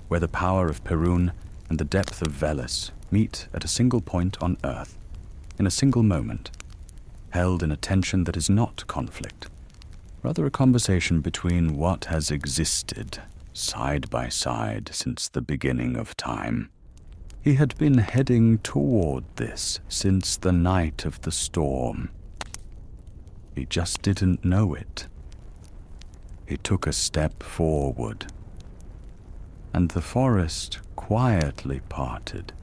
where the power of Perun and the depth of Veles meet at a single point on Earth, in a single moment, held in a tension that is not conflict, rather a conversation between what has existed side by side since the beginning of time. He had been heading toward this since the night of the storm. He just didn't know it. He took a step forward, and the forest quietly parted,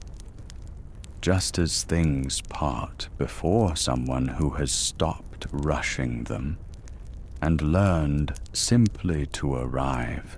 just as things part before someone who has stopped rushing them and learned simply to arrive.